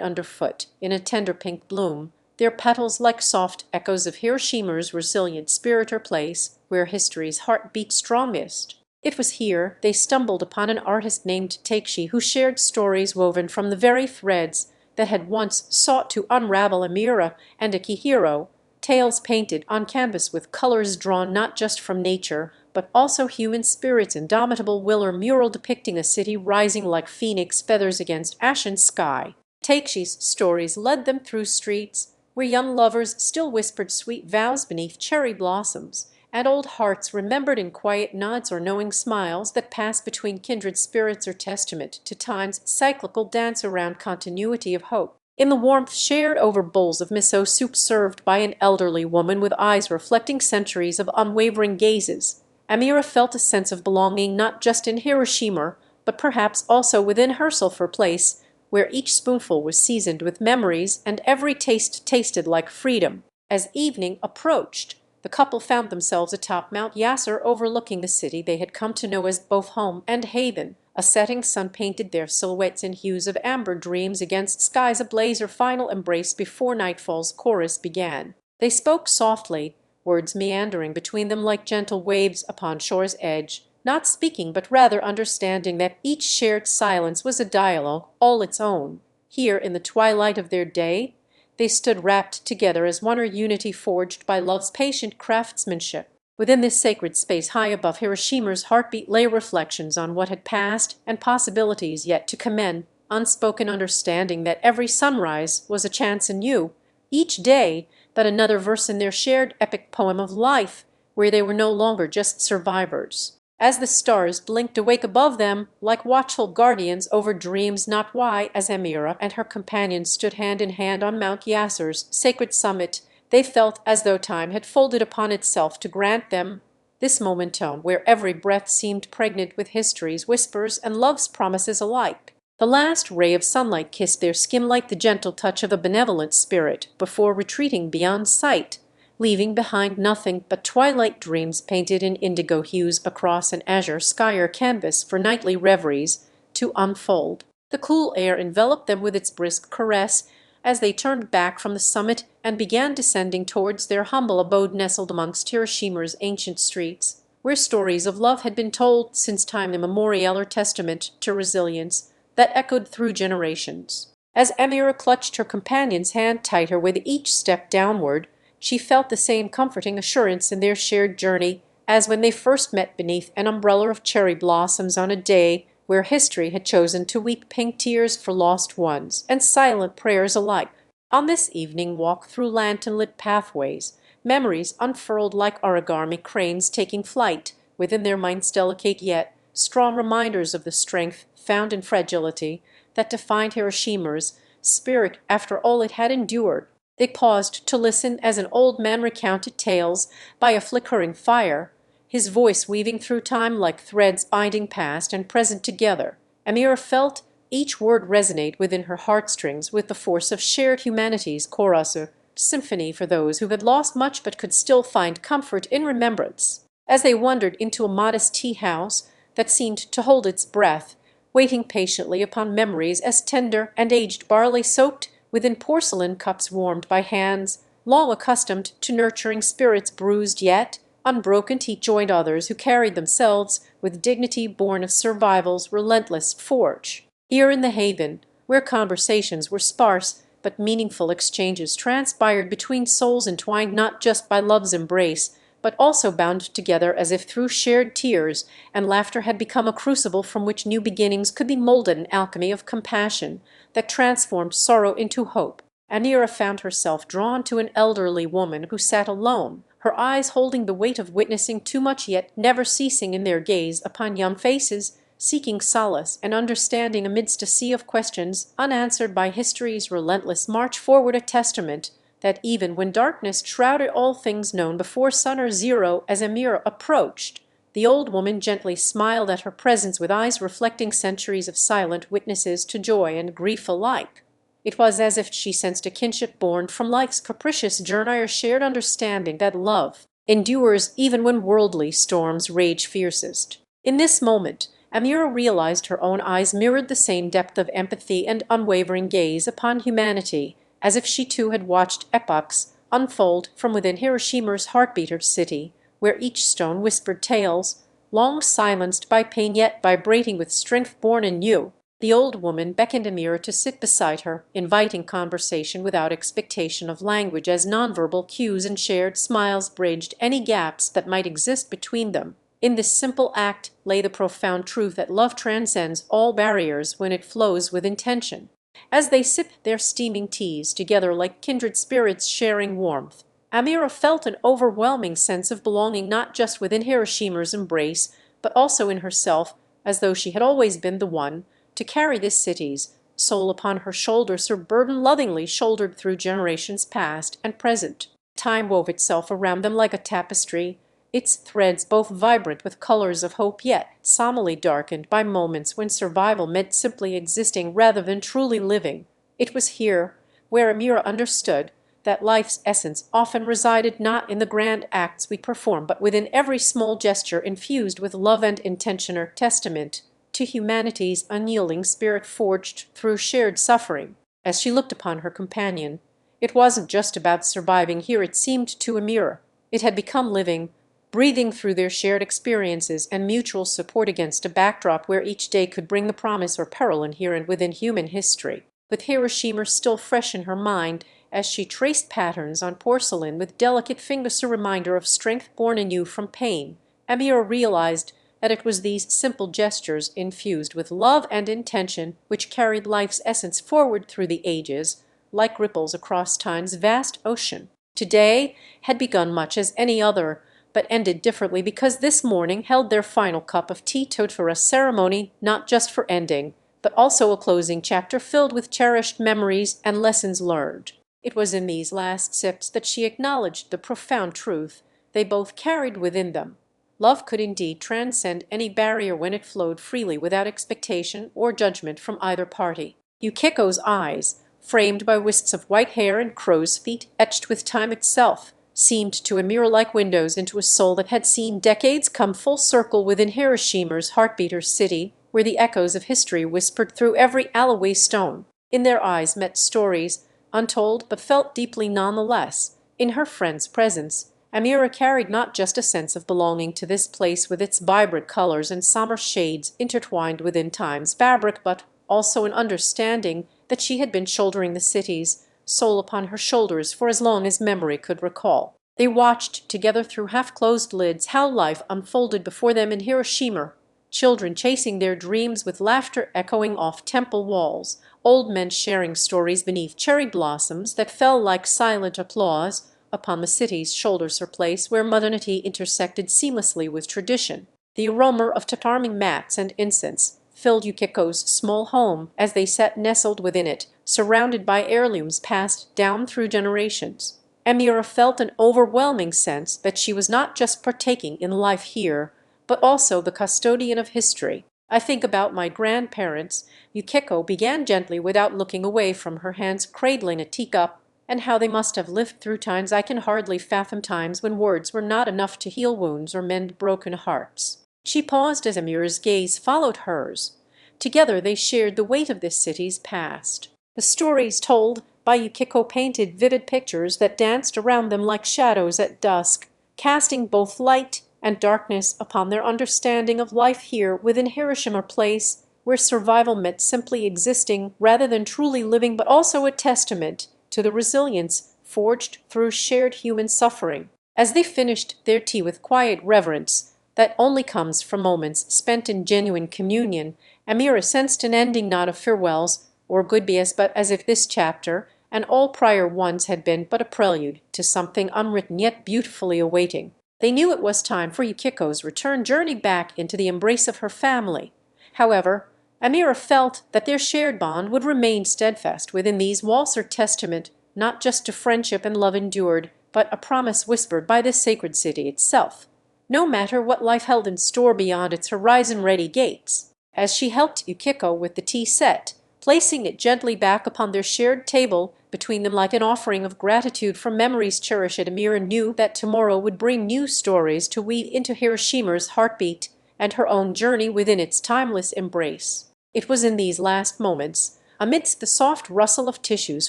underfoot in a tender pink bloom, their petals like soft echoes of Hiroshima's resilient spirit, or place where history's heart beat strongest. It was here they stumbled upon an artist named Takeshi, who shared stories woven from the very threads that had once sought to unravel Amira and Akihiro, tales painted on canvas with colors drawn not just from nature, but also human spirit's indomitable will, or mural depicting a city rising like phoenix feathers against ashen sky. Takeshi's stories led them through streets where young lovers still whispered sweet vows beneath cherry blossoms, and old hearts remembered in quiet nods or knowing smiles that pass between kindred spirits are testament to time's cyclical dance around continuity of hope. In the warmth shared over bowls of miso soup served by an elderly woman with eyes reflecting centuries of unwavering gazes, Amira felt a sense of belonging not just in Hiroshima, but perhaps also within her sulphur place, where each spoonful was seasoned with memories and every taste tasted like freedom. As evening approached, the couple found themselves atop Mount Yasser overlooking the city they had come to know as both home and haven. A setting sun painted their silhouettes in hues of amber dreams against skies ablaze, or final embrace before nightfall's chorus began. They spoke softly, words meandering between them like gentle waves upon shore's edge, not speaking but rather understanding that each shared silence was a dialogue all its own. Here in the twilight of their day they stood wrapped together as one, or unity forged by love's patient craftsmanship. Within this sacred space high above Hiroshima's heartbeat lay reflections on what had passed and possibilities yet to commend, unspoken understanding that every sunrise was a chance anew, each day but another verse in their shared epic poem of life, where they were no longer just survivors. As the stars blinked awake above them, like watchful guardians over dreams not why, as Amira and her companions stood hand in hand on Mount Yasser's sacred summit, they felt as though time had folded upon itself to grant them this momentum where every breath seemed pregnant with history's whispers and love's promises alike. The last ray of sunlight kissed their skin like the gentle touch of a benevolent spirit before retreating beyond sight, leaving behind nothing but twilight dreams painted in indigo hues across an azure sky or canvas for nightly reveries to unfold. The cool air enveloped them with its brisk caress as they turned back from the summit and began descending towards their humble abode nestled amongst Hiroshima's ancient streets, where stories of love had been told since time immemorial, or testament to resilience that echoed through generations. As Amira clutched her companion's hand tighter with each step downward, she felt the same comforting assurance in their shared journey as when they first met beneath an umbrella of cherry blossoms on a day where history had chosen to weep pink tears for lost ones and silent prayers alike. On this evening walk through lantern-lit pathways, memories unfurled like origami cranes taking flight, within their minds delicate yet strong reminders of the strength found in fragility that defined Hiroshima's spirit after all it had endured. They paused to listen as an old man recounted tales by a flickering fire, his voice weaving through time like threads binding past and present together. Amira felt each word resonate within her heartstrings with the force of shared humanity's chorus, or symphony for those who had lost much but could still find comfort in remembrance. As they wandered into a modest tea-house that seemed to hold its breath, waiting patiently upon memories as tender and aged barley soaked within porcelain cups warmed by hands long accustomed to nurturing spirits bruised yet unbroken, he joined others who carried themselves with dignity born of survival's relentless forge. Here in the haven, where conversations were sparse but meaningful exchanges transpired between souls entwined not just by love's embrace, but also bound together as if through shared tears, and laughter had become a crucible from which new beginnings could be molded, an alchemy of compassion that transformed sorrow into hope. Amira found herself drawn to an elderly woman who sat alone, her eyes holding the weight of witnessing too much yet never ceasing in their gaze upon young faces, seeking solace and understanding amidst a sea of questions unanswered by history's relentless march forward, a testament that even when darkness shrouded all things known before sun or zero, as Amira approached, the old woman gently smiled at her presence with eyes reflecting centuries of silent witnesses to joy and grief alike. It was as if she sensed a kinship born from life's capricious journey, or shared understanding that love endures even when worldly storms rage fiercest. In this moment, Amira realized her own eyes mirrored the same depth of empathy and unwavering gaze upon humanity, as if she too had watched epochs unfold from within Hiroshima's heartbeater city, where each stone whispered tales, long silenced by pain yet vibrating with strength born anew. The old woman beckoned Amira to sit beside her, inviting conversation without expectation of language, as nonverbal cues and shared smiles bridged any gaps that might exist between them. In this simple act lay the profound truth that love transcends all barriers when it flows with intention. As they sipped their steaming teas together like kindred spirits sharing warmth, Amira felt an overwhelming sense of belonging not just within Hiroshima's embrace, but also in herself, as though she had always been the one to carry this city's soul upon her shoulders, her burden lovingly shouldered through generations past and present. Time wove itself around them like a tapestry, its threads both vibrant with colors of hope yet somberly darkened by moments when survival meant simply existing rather than truly living. It was here, where Amira understood that life's essence often resided not in the grand acts we perform, but within every small gesture infused with love and intention, or testament to humanity's unyielding spirit forged through shared suffering. As she looked upon her companion, it wasn't just about surviving here, it seemed to Amira. It had become living, breathing through their shared experiences and mutual support against a backdrop where each day could bring the promise or peril inherent within human history. With Hiroshima still fresh in her mind, as she traced patterns on porcelain with delicate fingers, a reminder of strength born anew from pain, Amira realized that it was these simple gestures infused with love and intention which carried life's essence forward through the ages, like ripples across time's vast ocean. Today had begun much as any other, but ended differently because this morning held their final cup of tea, for a ceremony not just for ending, but also a closing chapter filled with cherished memories and lessons learned. It was in these last sips that she acknowledged the profound truth they both carried within them. Love could indeed transcend any barrier when it flowed freely without expectation or judgment from either party. Yukiko's eyes, framed by wisps of white hair and crow's feet etched with time itself, seemed to Amira like windows into a soul that had seen decades come full circle within Hiroshima's heartbeat, city, where the echoes of history whispered through every alleyway stone. In their eyes met stories, untold but felt deeply nonetheless. In her friend's presence, Amira carried not just a sense of belonging to this place with its vibrant colors and somber shades intertwined within time's fabric, but also an understanding that she had been shouldering the city's soul upon her shoulders for as long as memory could recall. They watched together through half-closed lids how life unfolded before them in Hiroshima, children chasing their dreams with laughter echoing off temple walls, old men sharing stories beneath cherry blossoms that fell like silent applause upon the city's shoulders, her place where modernity intersected seamlessly with tradition. The aroma of tatami mats and incense filled Yukiko's small home as they sat nestled within it, surrounded by heirlooms passed down through generations. Amira felt an overwhelming sense that she was not just partaking in life here, but also the custodian of history. "I think about my grandparents," Yukiko began gently without looking away from her hands cradling a teacup, "and how they must have lived through times I can hardly fathom, times when words were not enough to heal wounds or mend broken hearts." She paused as Amira's gaze followed hers. Together they shared the weight of this city's past. The stories told by Yukiko painted vivid pictures that danced around them like shadows at dusk, casting both light and darkness upon their understanding of life here within Hiroshima Place, where survival meant simply existing rather than truly living, but also a testament to the resilience forged through shared human suffering. As they finished their tea with quiet reverence that only comes from moments spent in genuine communion, Amira sensed an ending not of farewells or goodbyes, but as if this chapter and all prior ones had been but a prelude to something unwritten yet beautifully awaiting. They knew it was time for Yukiko's return journey back into the embrace of her family. However, Amira felt that their shared bond would remain steadfast within these walls, her testament not just to friendship and love endured, but a promise whispered by this sacred city itself, no matter what life held in store beyond its horizon-ready gates. As she helped Yukiko with the tea set, placing it gently back upon their shared table between them like an offering of gratitude for memories cherished, Amira knew that tomorrow would bring new stories to weave into Hiroshima's heartbeat and her own journey within its timeless embrace. It was in these last moments, amidst the soft rustle of tissues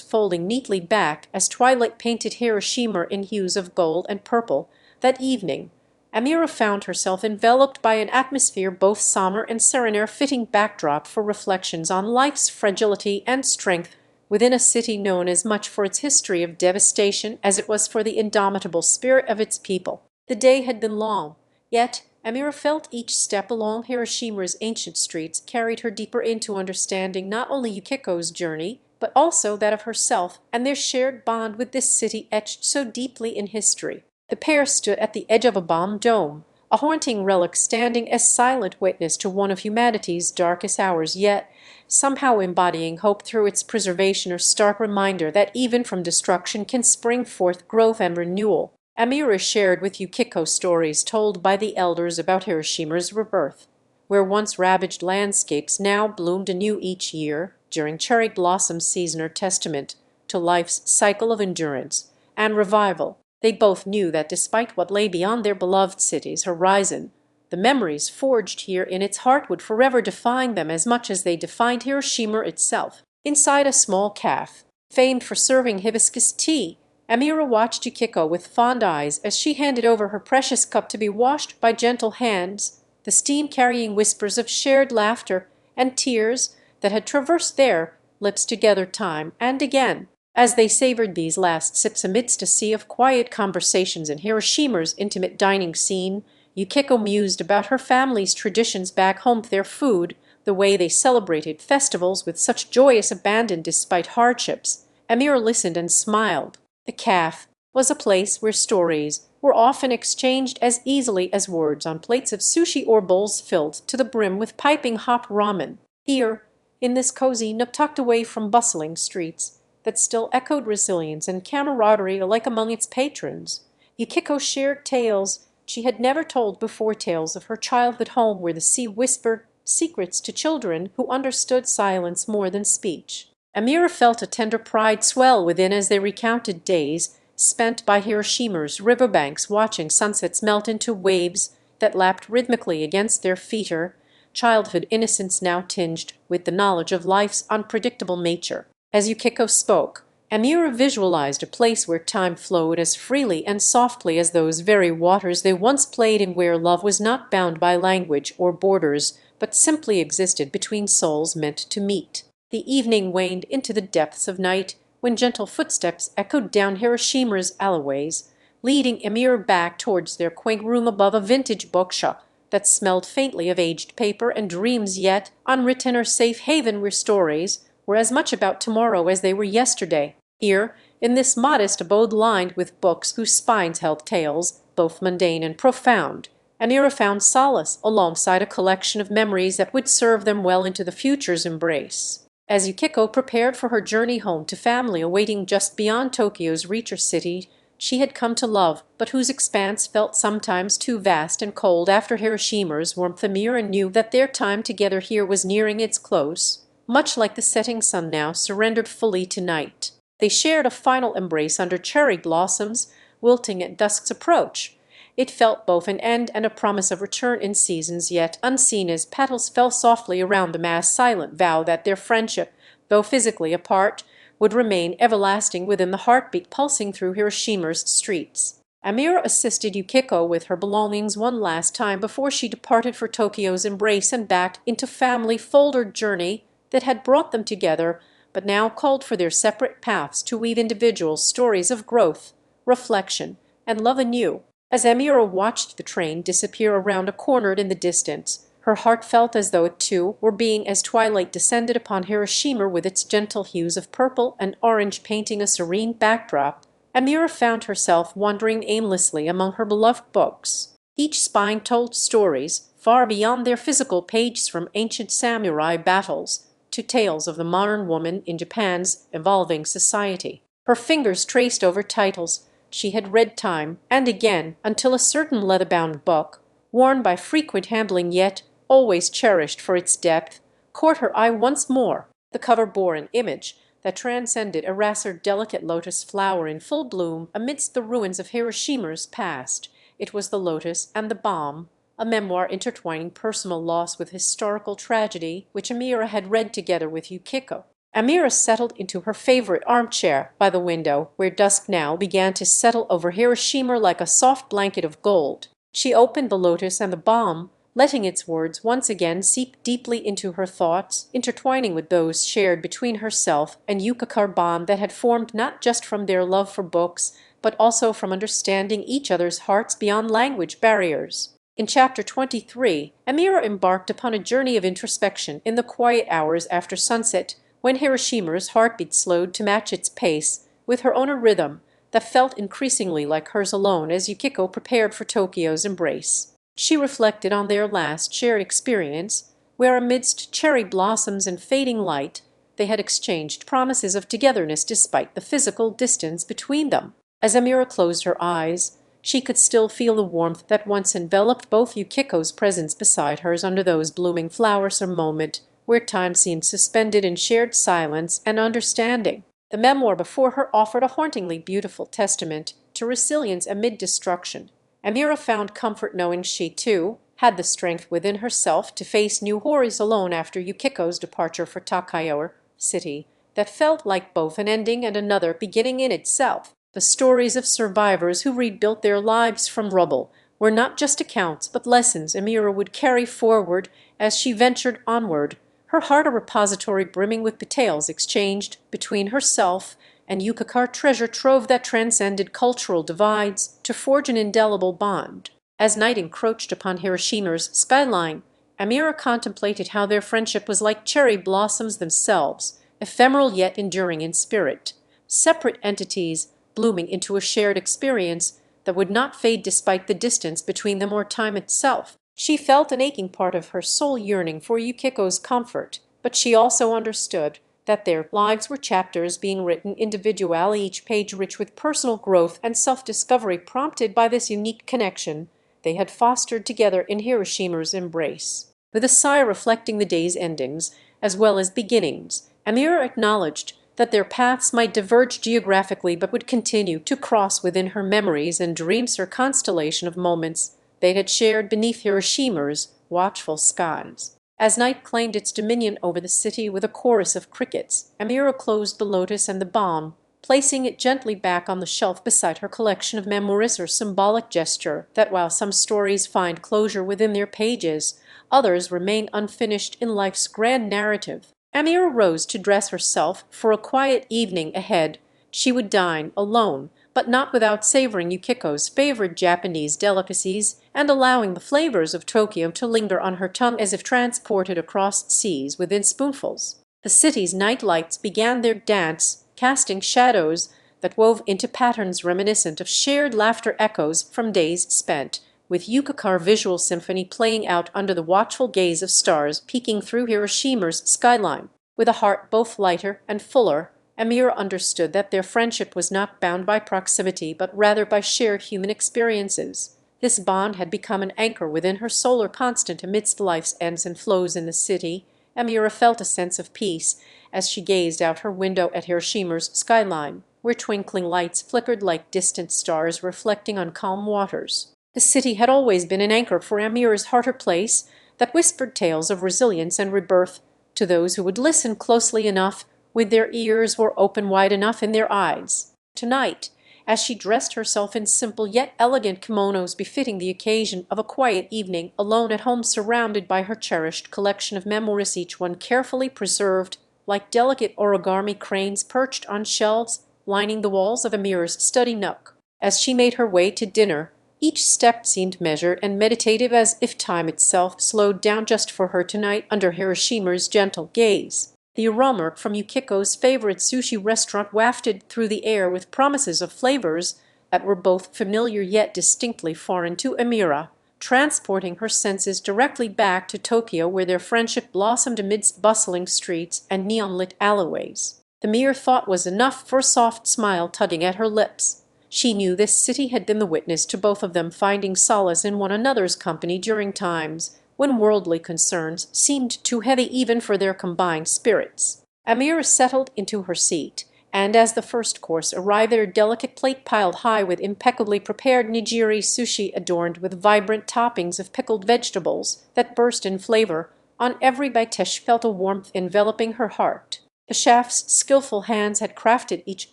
folding neatly back as twilight painted Hiroshima in hues of gold and purple, that evening Amira found herself enveloped by an atmosphere both somber and serene, a fitting backdrop for reflections on life's fragility and strength within a city known as much for its history of devastation as it was for the indomitable spirit of its people. The day had been long, yet Amira felt each step along Hiroshima's ancient streets carried her deeper into understanding not only Yukiko's journey but also that of herself and their shared bond with this city etched so deeply in history. The pair stood at the edge of a bomb dome, a haunting relic standing as silent witness to one of humanity's darkest hours, yet somehow embodying hope through its preservation, or stark reminder that even from destruction can spring forth growth and renewal. Amira shared with Yukiko stories told by the elders about Hiroshima's rebirth, where once ravaged landscapes now bloomed anew each year during cherry blossom season, are testament to life's cycle of endurance and revival. They both knew that despite what lay beyond their beloved city's horizon, the memories forged here in its heart would forever define them as much as they defined Hiroshima itself. Inside a small cafe, famed for serving hibiscus tea, Amira watched Yukiko with fond eyes as she handed over her precious cup to be washed by gentle hands, the steam carrying whispers of shared laughter and tears that had traversed their lips together time and again. As they savored these last sips amidst a sea of quiet conversations in Hiroshima's intimate dining scene, Yukiko mused about her family's traditions back home, their food, the way they celebrated festivals with such joyous abandon despite hardships. Amira listened and smiled. The cafe was a place where stories were often exchanged as easily as words on plates of sushi or bowls filled to the brim with piping hot ramen. Here, in this cozy nook tucked away from bustling streets, that still echoed resilience and camaraderie alike among its patrons, Yukiko shared tales she had never told before, tales of her childhood home where the sea whispered secrets to children who understood silence more than speech. Amira felt a tender pride swell within as they recounted days spent by Hiroshima's riverbanks watching sunsets melt into waves that lapped rhythmically against their feet, her childhood innocence now tinged with the knowledge of life's unpredictable nature. As Yukiko spoke, Amira visualized a place where time flowed as freely and softly as those very waters they once played in, where love was not bound by language or borders, but simply existed between souls meant to meet. The evening waned into the depths of night when gentle footsteps echoed down Hiroshima's alleyways, leading Amira back towards their quaint room above a vintage bookshop that smelled faintly of aged paper and dreams yet unwritten, or safe haven where stories were as much about tomorrow as they were yesterday. Here, in this modest abode lined with books whose spines held tales, both mundane and profound, Amira found solace alongside a collection of memories that would serve them well into the future's embrace. As Yukiko prepared for her journey home to family awaiting just beyond Tokyo's reach, a city she had come to love, but whose expanse felt sometimes too vast and cold after Hiroshima's warmth, Amira knew that their time together here was nearing its close. Much like the setting sun now surrendered fully to night, they shared a final embrace under cherry blossoms wilting at dusk's approach. It felt both an end and a promise of return in seasons yet unseen, as petals fell softly around the mass silent vow that their friendship, though physically apart, would remain everlasting within the heartbeat pulsing through Hiroshima's streets. Amira assisted Yukiko with her belongings one last time before she departed for Tokyo's embrace and back into family folder journey that had brought them together, but now called for their separate paths to weave individual stories of growth, reflection, and love anew. As Amira watched the train disappear around a corner in the distance, her heart felt as though it too were being, as twilight descended upon Hiroshima with its gentle hues of purple and orange painting a serene backdrop. Amira found herself wandering aimlessly among her beloved books. Each spine told stories far beyond their physical pages, from ancient samurai battles to tales of the modern woman in Japan's evolving society. Her fingers traced over titles she had read time and again until a certain leather-bound book, worn by frequent handling yet always cherished for its depth, caught her eye once more. The cover bore an image that transcended a racer delicate lotus flower in full bloom amidst the ruins of Hiroshima's past. It was The Lotus and the Bomb, a memoir intertwining personal loss with historical tragedy, which Amira had read together with Yukiko. Amira settled into her favorite armchair by the window, where dusk now began to settle over Hiroshima like a soft blanket of gold. She opened The Lotus and the Bomb, letting its words once again seep deeply into her thoughts, intertwining with those shared between herself and Yukiko, a bond that had formed not just from their love for books, but also from understanding each other's hearts beyond language barriers. In Chapter 23, Amira embarked upon a journey of introspection in the quiet hours after sunset, When Hiroshima's heartbeat slowed to match its pace, with her own a rhythm that felt increasingly like hers alone as Yukiko prepared for Tokyo's embrace. She reflected on their last shared experience, where amidst cherry blossoms and fading light, they had exchanged promises of togetherness despite the physical distance between them. As Amira closed her eyes, she could still feel the warmth that once enveloped both Yukiko's presence beside hers under those blooming flowers, a moment where time seemed suspended in shared silence and understanding. The memoir before her offered a hauntingly beautiful testament to resilience amid destruction. Amira found comfort knowing she, too, had the strength within herself to face new horrors alone after Yukiko's departure for Takayor City that felt like both an ending and another beginning in itself. The stories of survivors who rebuilt their lives from rubble were not just accounts but lessons Amira would carry forward as she ventured onward, her heart a repository brimming with details exchanged between herself and Yukikar, treasure trove that transcended cultural divides to forge an indelible bond. As night encroached upon Hiroshima's skyline, Amira contemplated how their friendship was like cherry blossoms themselves, ephemeral yet enduring in spirit, separate entities blooming into a shared experience that would not fade despite the distance between them or time itself. She felt an aching part of her soul yearning for Yukiko's comfort, but she also understood that their lives were chapters being written individually, each page rich with personal growth and self-discovery prompted by this unique connection they had fostered together in Hiroshima's embrace. With a sigh reflecting the day's endings as well as beginnings, Amira acknowledged that their paths might diverge geographically but would continue to cross within her memories and dreams, her constellation of moments they had shared beneath Hiroshima's watchful skies. As night claimed its dominion over the city with a chorus of crickets, Amira closed the lotus and the balm, placing it gently back on the shelf beside her collection of memoirs, her symbolic gesture that while some stories find closure within their pages, others remain unfinished in life's grand narrative. Amira rose to dress herself for a quiet evening ahead. She would dine alone, but not without savoring Yukiko's favorite Japanese delicacies and allowing the flavors of Tokyo to linger on her tongue as if transported across seas within spoonfuls. The city's night lights began their dance, casting shadows that wove into patterns reminiscent of shared laughter, echoes from days spent, with Yukikar visual symphony playing out under the watchful gaze of stars peeking through Hiroshima's skyline. With a heart both lighter and fuller, Amira understood that their friendship was not bound by proximity but rather by shared human experiences. This bond had become an anchor within her solar constant amidst life's ebbs and flows in the city. Amira felt a sense of peace as she gazed out her window at Hiroshima's skyline, where twinkling lights flickered like distant stars reflecting on calm waters. The city had always been an anchor for Amira's heart, a place that whispered tales of resilience and rebirth to those who would listen closely enough, with their ears or open wide enough in their eyes. Tonight, as she dressed herself in simple yet elegant kimonos befitting the occasion of a quiet evening alone at home surrounded by her cherished collection of memoirs, each one carefully preserved like delicate origami cranes perched on shelves lining the walls of Amira's study nook. As she made her way to dinner, each step seemed measured and meditative, as if time itself slowed down just for her tonight under Hiroshima's gentle gaze. The aroma from Yukiko's favorite sushi restaurant wafted through the air with promises of flavors that were both familiar yet distinctly foreign to Amira, transporting her senses directly back to Tokyo, where their friendship blossomed amidst bustling streets and neon-lit alleyways. The mere thought was enough for a soft smile tugging at her lips. She knew this city had been the witness to both of them finding solace in one another's company during times when worldly concerns seemed too heavy even for their combined spirits. Amira settled into her seat, and as the first course arrived, their delicate plate piled high with impeccably prepared nigiri sushi adorned with vibrant toppings of pickled vegetables that burst in flavor, on every bite Tesh felt a warmth enveloping her heart. The chef's skillful hands had crafted each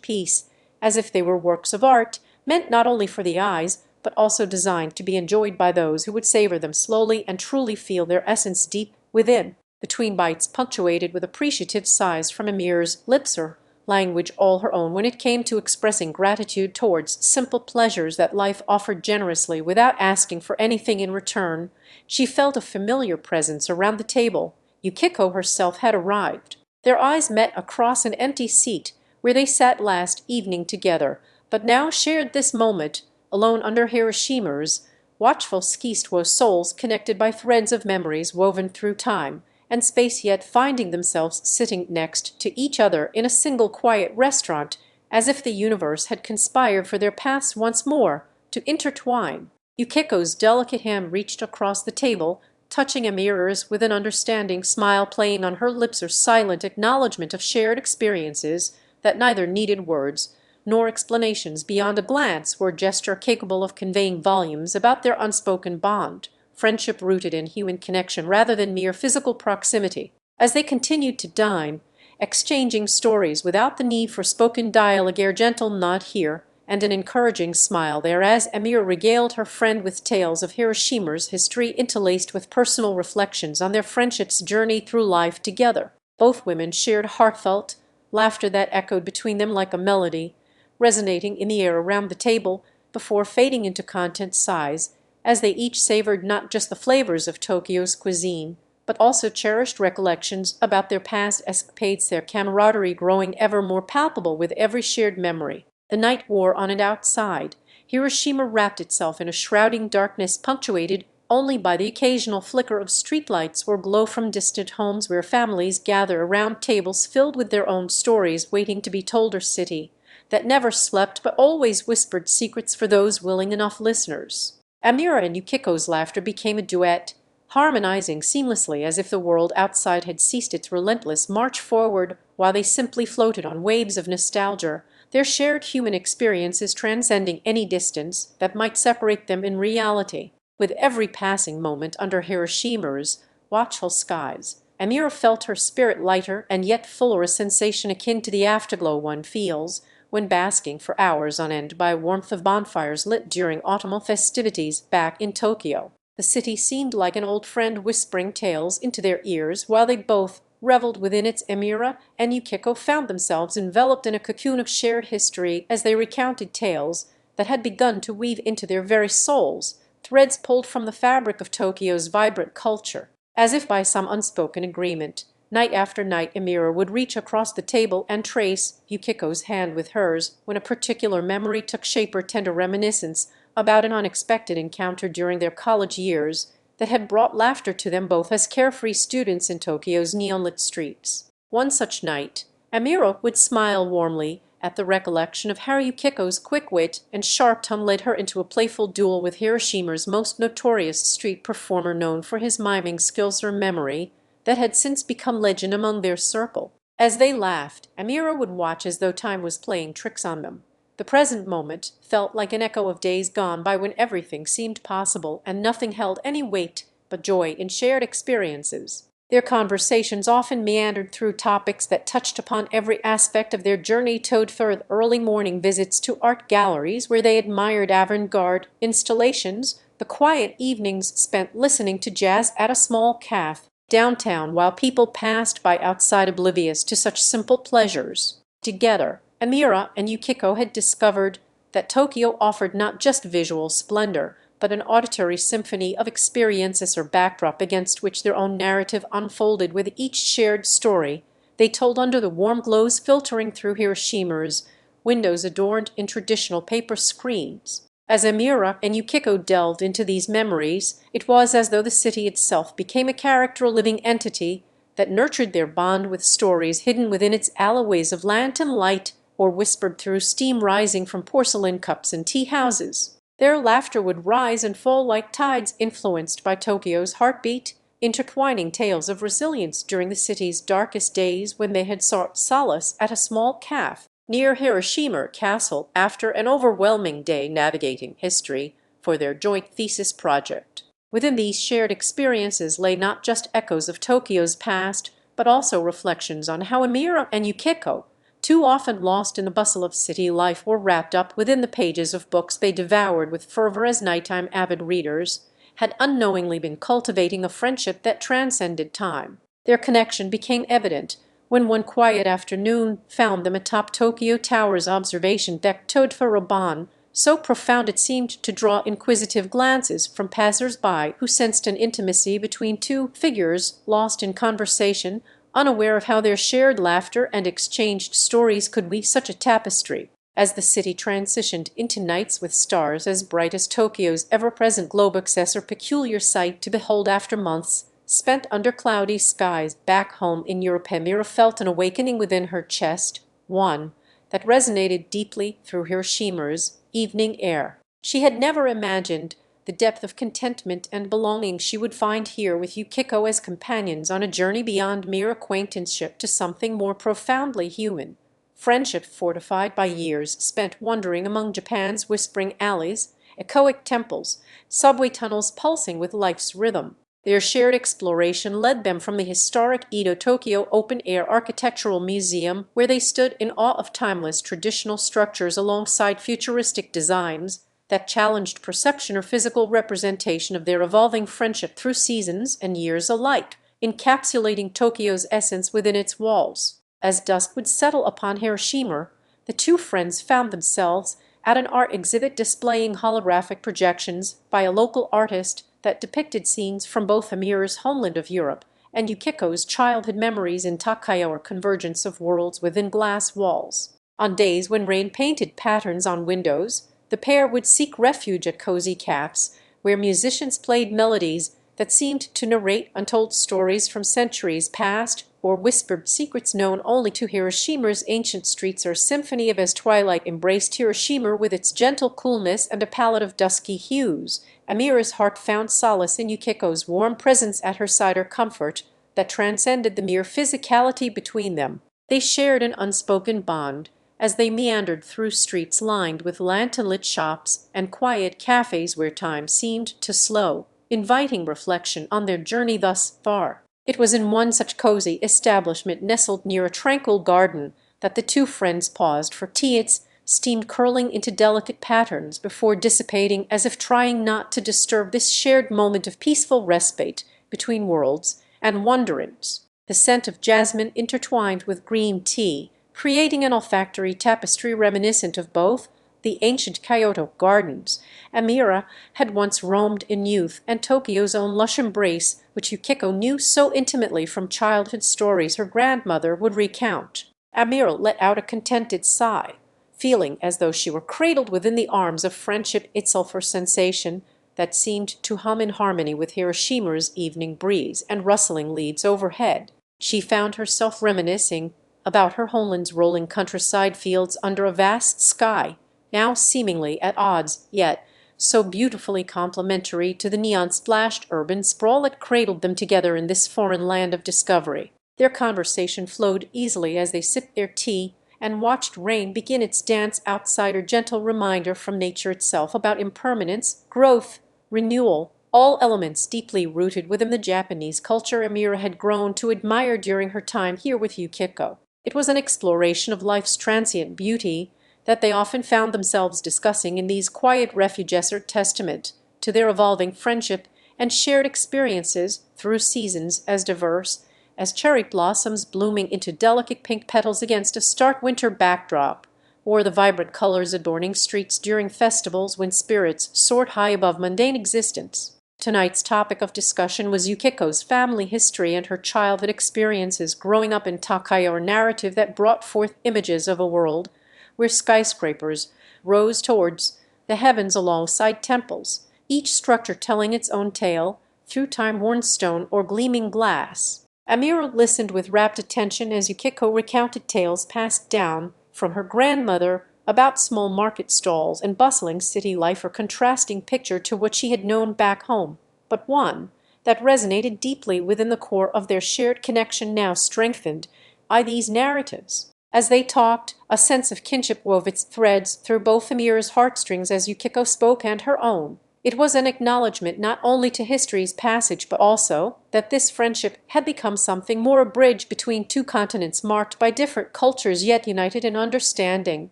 piece as if they were works of art, meant not only for the eyes, but also designed to be enjoyed by those who would savor them slowly and truly feel their essence deep within. Between bites punctuated with appreciative sighs from Amira's lips, her language all her own when it came to expressing gratitude towards simple pleasures that life offered generously without asking for anything in return, she felt a familiar presence around the table. Yukiko herself had arrived. Their eyes met across an empty seat where they sat last evening together, but now shared this moment, alone under Hiroshima's watchful Skistvo souls connected by threads of memories woven through time and space, yet finding themselves sitting next to each other in a single quiet restaurant, as if the universe had conspired for their paths once more to intertwine. Yukiko's delicate hand reached across the table, touching Amira's with an understanding smile playing on her lips, or silent acknowledgement of shared experiences that neither needed words nor explanations beyond a glance or gesture capable of conveying volumes about their unspoken bond, friendship rooted in human connection rather than mere physical proximity. As they continued to dine, exchanging stories without the need for spoken dialogue, a gentle nod here and an encouraging smile there, as Amira regaled her friend with tales of Hiroshima's history interlaced with personal reflections on their friendship's journey through life together. Both women shared heartfelt laughter that echoed between them like a melody, resonating in the air around the table before fading into content sighs, as they each savored not just the flavors of Tokyo's cuisine, but also cherished recollections about their past escapades, their camaraderie growing ever more palpable with every shared memory. The night wore on, and outside Hiroshima wrapped itself in a shrouding darkness punctuated only by the occasional flicker of streetlights or glow from distant homes where families gather around tables filled with their own stories waiting to be told. A city that never slept but always whispered secrets for those willing enough listeners. Amira and Yukiko's laughter became a duet, harmonizing seamlessly as if the world outside had ceased its relentless march forward while they simply floated on waves of nostalgia, their shared human experiences transcending any distance that might separate them in reality. With every passing moment under Hiroshima's watchful skies, Amira felt her spirit lighter and yet fuller, a sensation akin to the afterglow one feels when basking for hours on end by warmth of bonfires lit during autumnal festivities back in Tokyo. The city seemed like an old friend whispering tales into their ears while they both reveled within its. Amira and Yukiko found themselves enveloped in a cocoon of shared history as they recounted tales that had begun to weave into their very souls, threads pulled from the fabric of Tokyo's vibrant culture. As if by some unspoken agreement, night after night Amira would reach across the table and trace Yukiko's hand with hers when a particular memory took shape, or tender reminiscence about an unexpected encounter during their college years that had brought laughter to them both as carefree students in Tokyo's neon-lit streets. One such night, Amira would smile warmly at the recollection of how Yukiko's quick wit and sharp tongue led her into a playful duel with Hiroshima's most notorious street performer, known for his miming skills or memory that had since become legend among their circle. As they laughed, Amira would watch as though time was playing tricks on them. The present moment felt like an echo of days gone by when everything seemed possible and nothing held any weight but joy in shared experiences. Their conversations often meandered through topics that touched upon every aspect of their journey, towed for early morning visits to art galleries where they admired avant-garde installations, the quiet evenings spent listening to jazz at a small cafe downtown while people passed by outside oblivious to such simple pleasures. Together, Amira and Yukiko had discovered that Tokyo offered not just visual splendor, but an auditory symphony of experiences or backdrop against which their own narrative unfolded. With each shared story they told under the warm glows filtering through Hiroshima's windows adorned in traditional paper screens. As Amira and Yukiko delved into these memories, it was as though the city itself became a character, a living entity that nurtured their bond with stories hidden within its alleyways of lantern light or whispered through steam rising from porcelain cups and tea houses. Their laughter would rise and fall like tides influenced by Tokyo's heartbeat, intertwining tales of resilience during the city's darkest days when they had sought solace at a small cafe near Hiroshima Castle after an overwhelming day navigating history for their joint thesis project. Within these shared experiences lay not just echoes of Tokyo's past, but also reflections on how Amira and Yukiko, too often lost in the bustle of city life, were wrapped up within the pages of books they devoured with fervor as nighttime avid readers, had unknowingly been cultivating a friendship that transcended time. Their connection became evident when one quiet afternoon found them atop Tokyo Tower's observation deck, towed for a bond so profound it seemed to draw inquisitive glances from passers-by who sensed an intimacy between two figures lost in conversation unaware of how their shared laughter and exchanged stories could weave such a tapestry. As the city transitioned into nights with stars as bright as Tokyo's ever-present globe access, a peculiar sight to behold after months spent under cloudy skies back home in Europe, Amira felt an awakening within her chest, one that resonated deeply through Hiroshima's evening air. She had never imagined the depth of contentment and belonging she would find here with Yukiko as companions on a journey beyond mere acquaintanceship to something more profoundly human. Friendship fortified by years spent wandering among Japan's whispering alleys, echoic temples, subway tunnels pulsing with life's rhythm. Their shared exploration led them from the historic Edo-Tokyo Open-Air Architectural Museum, where they stood in awe of timeless traditional structures alongside futuristic designs that challenged perception or physical representation of their evolving friendship through seasons and years alike, encapsulating Tokyo's essence within its walls. As dusk would settle upon Hiroshima, the two friends found themselves at an art exhibit displaying holographic projections by a local artist that depicted scenes from both Amira's homeland of Europe and Yukiko's childhood memories in Takayo, a convergence of worlds within glass walls. On days when rain painted patterns on windows, the pair would seek refuge at cozy cafes, where musicians played melodies that seemed to narrate untold stories from centuries past or whispered secrets known only to Hiroshima's ancient streets. Or symphony of as twilight embraced Hiroshima with its gentle coolness and a palette of dusky hues. Amira's heart found solace in Yukiko's warm presence at her side, or comfort that transcended the mere physicality between them. They shared an unspoken bond as they meandered through streets lined with lantern-lit shops and quiet cafes where time seemed to slow, inviting reflection on their journey thus far. It was in one such cozy establishment nestled near a tranquil garden that the two friends paused for tea, its steam curling into delicate patterns before dissipating, as if trying not to disturb this shared moment of peaceful respite between worlds and wonderings. The scent of jasmine intertwined with green tea, creating an olfactory tapestry reminiscent of both the ancient Kyoto gardens Amira had once roamed in youth and Tokyo's own lush embrace, which Yukiko knew so intimately from childhood stories her grandmother would recount. Amira let out a contented sigh, feeling as though she were cradled within the arms of friendship itself, a sensation that seemed to hum in harmony with Hiroshima's evening breeze and rustling leaves overhead. She found herself reminiscing about her homeland's rolling countryside fields under a vast sky, now seemingly at odds, yet so beautifully complementary to the neon-splashed urban sprawl that cradled them together in this foreign land of discovery. Their conversation flowed easily as they sipped their tea and watched rain begin its dance outside, a gentle reminder from nature itself about impermanence, growth, renewal, all elements deeply rooted within the Japanese culture Amira had grown to admire during her time here with Yukiko. It was an exploration of life's transient beauty that they often found themselves discussing in these quiet refuges, a testament to their evolving friendship and shared experiences through seasons as diverse as cherry blossoms blooming into delicate pink petals against a stark winter backdrop, or the vibrant colors adorning streets during festivals when spirits soared high above mundane existence. Tonight's topic of discussion was Yukiko's family history and her childhood experiences growing up in Takayo, a narrative that brought forth images of a world where skyscrapers rose towards the heavens alongside temples, each structure telling its own tale through time-worn stone or gleaming glass. Amira listened with rapt attention as Yukiko recounted tales passed down from her grandmother about small market stalls and bustling city life, a contrasting picture to what she had known back home, but one that resonated deeply within the core of their shared connection, now strengthened by these narratives. As they talked, a sense of kinship wove its threads through both Amira's heartstrings as Yukiko spoke and her own. It was an acknowledgement not only to history's passage but also that this friendship had become something more, a bridge between two continents marked by different cultures yet united in understanding,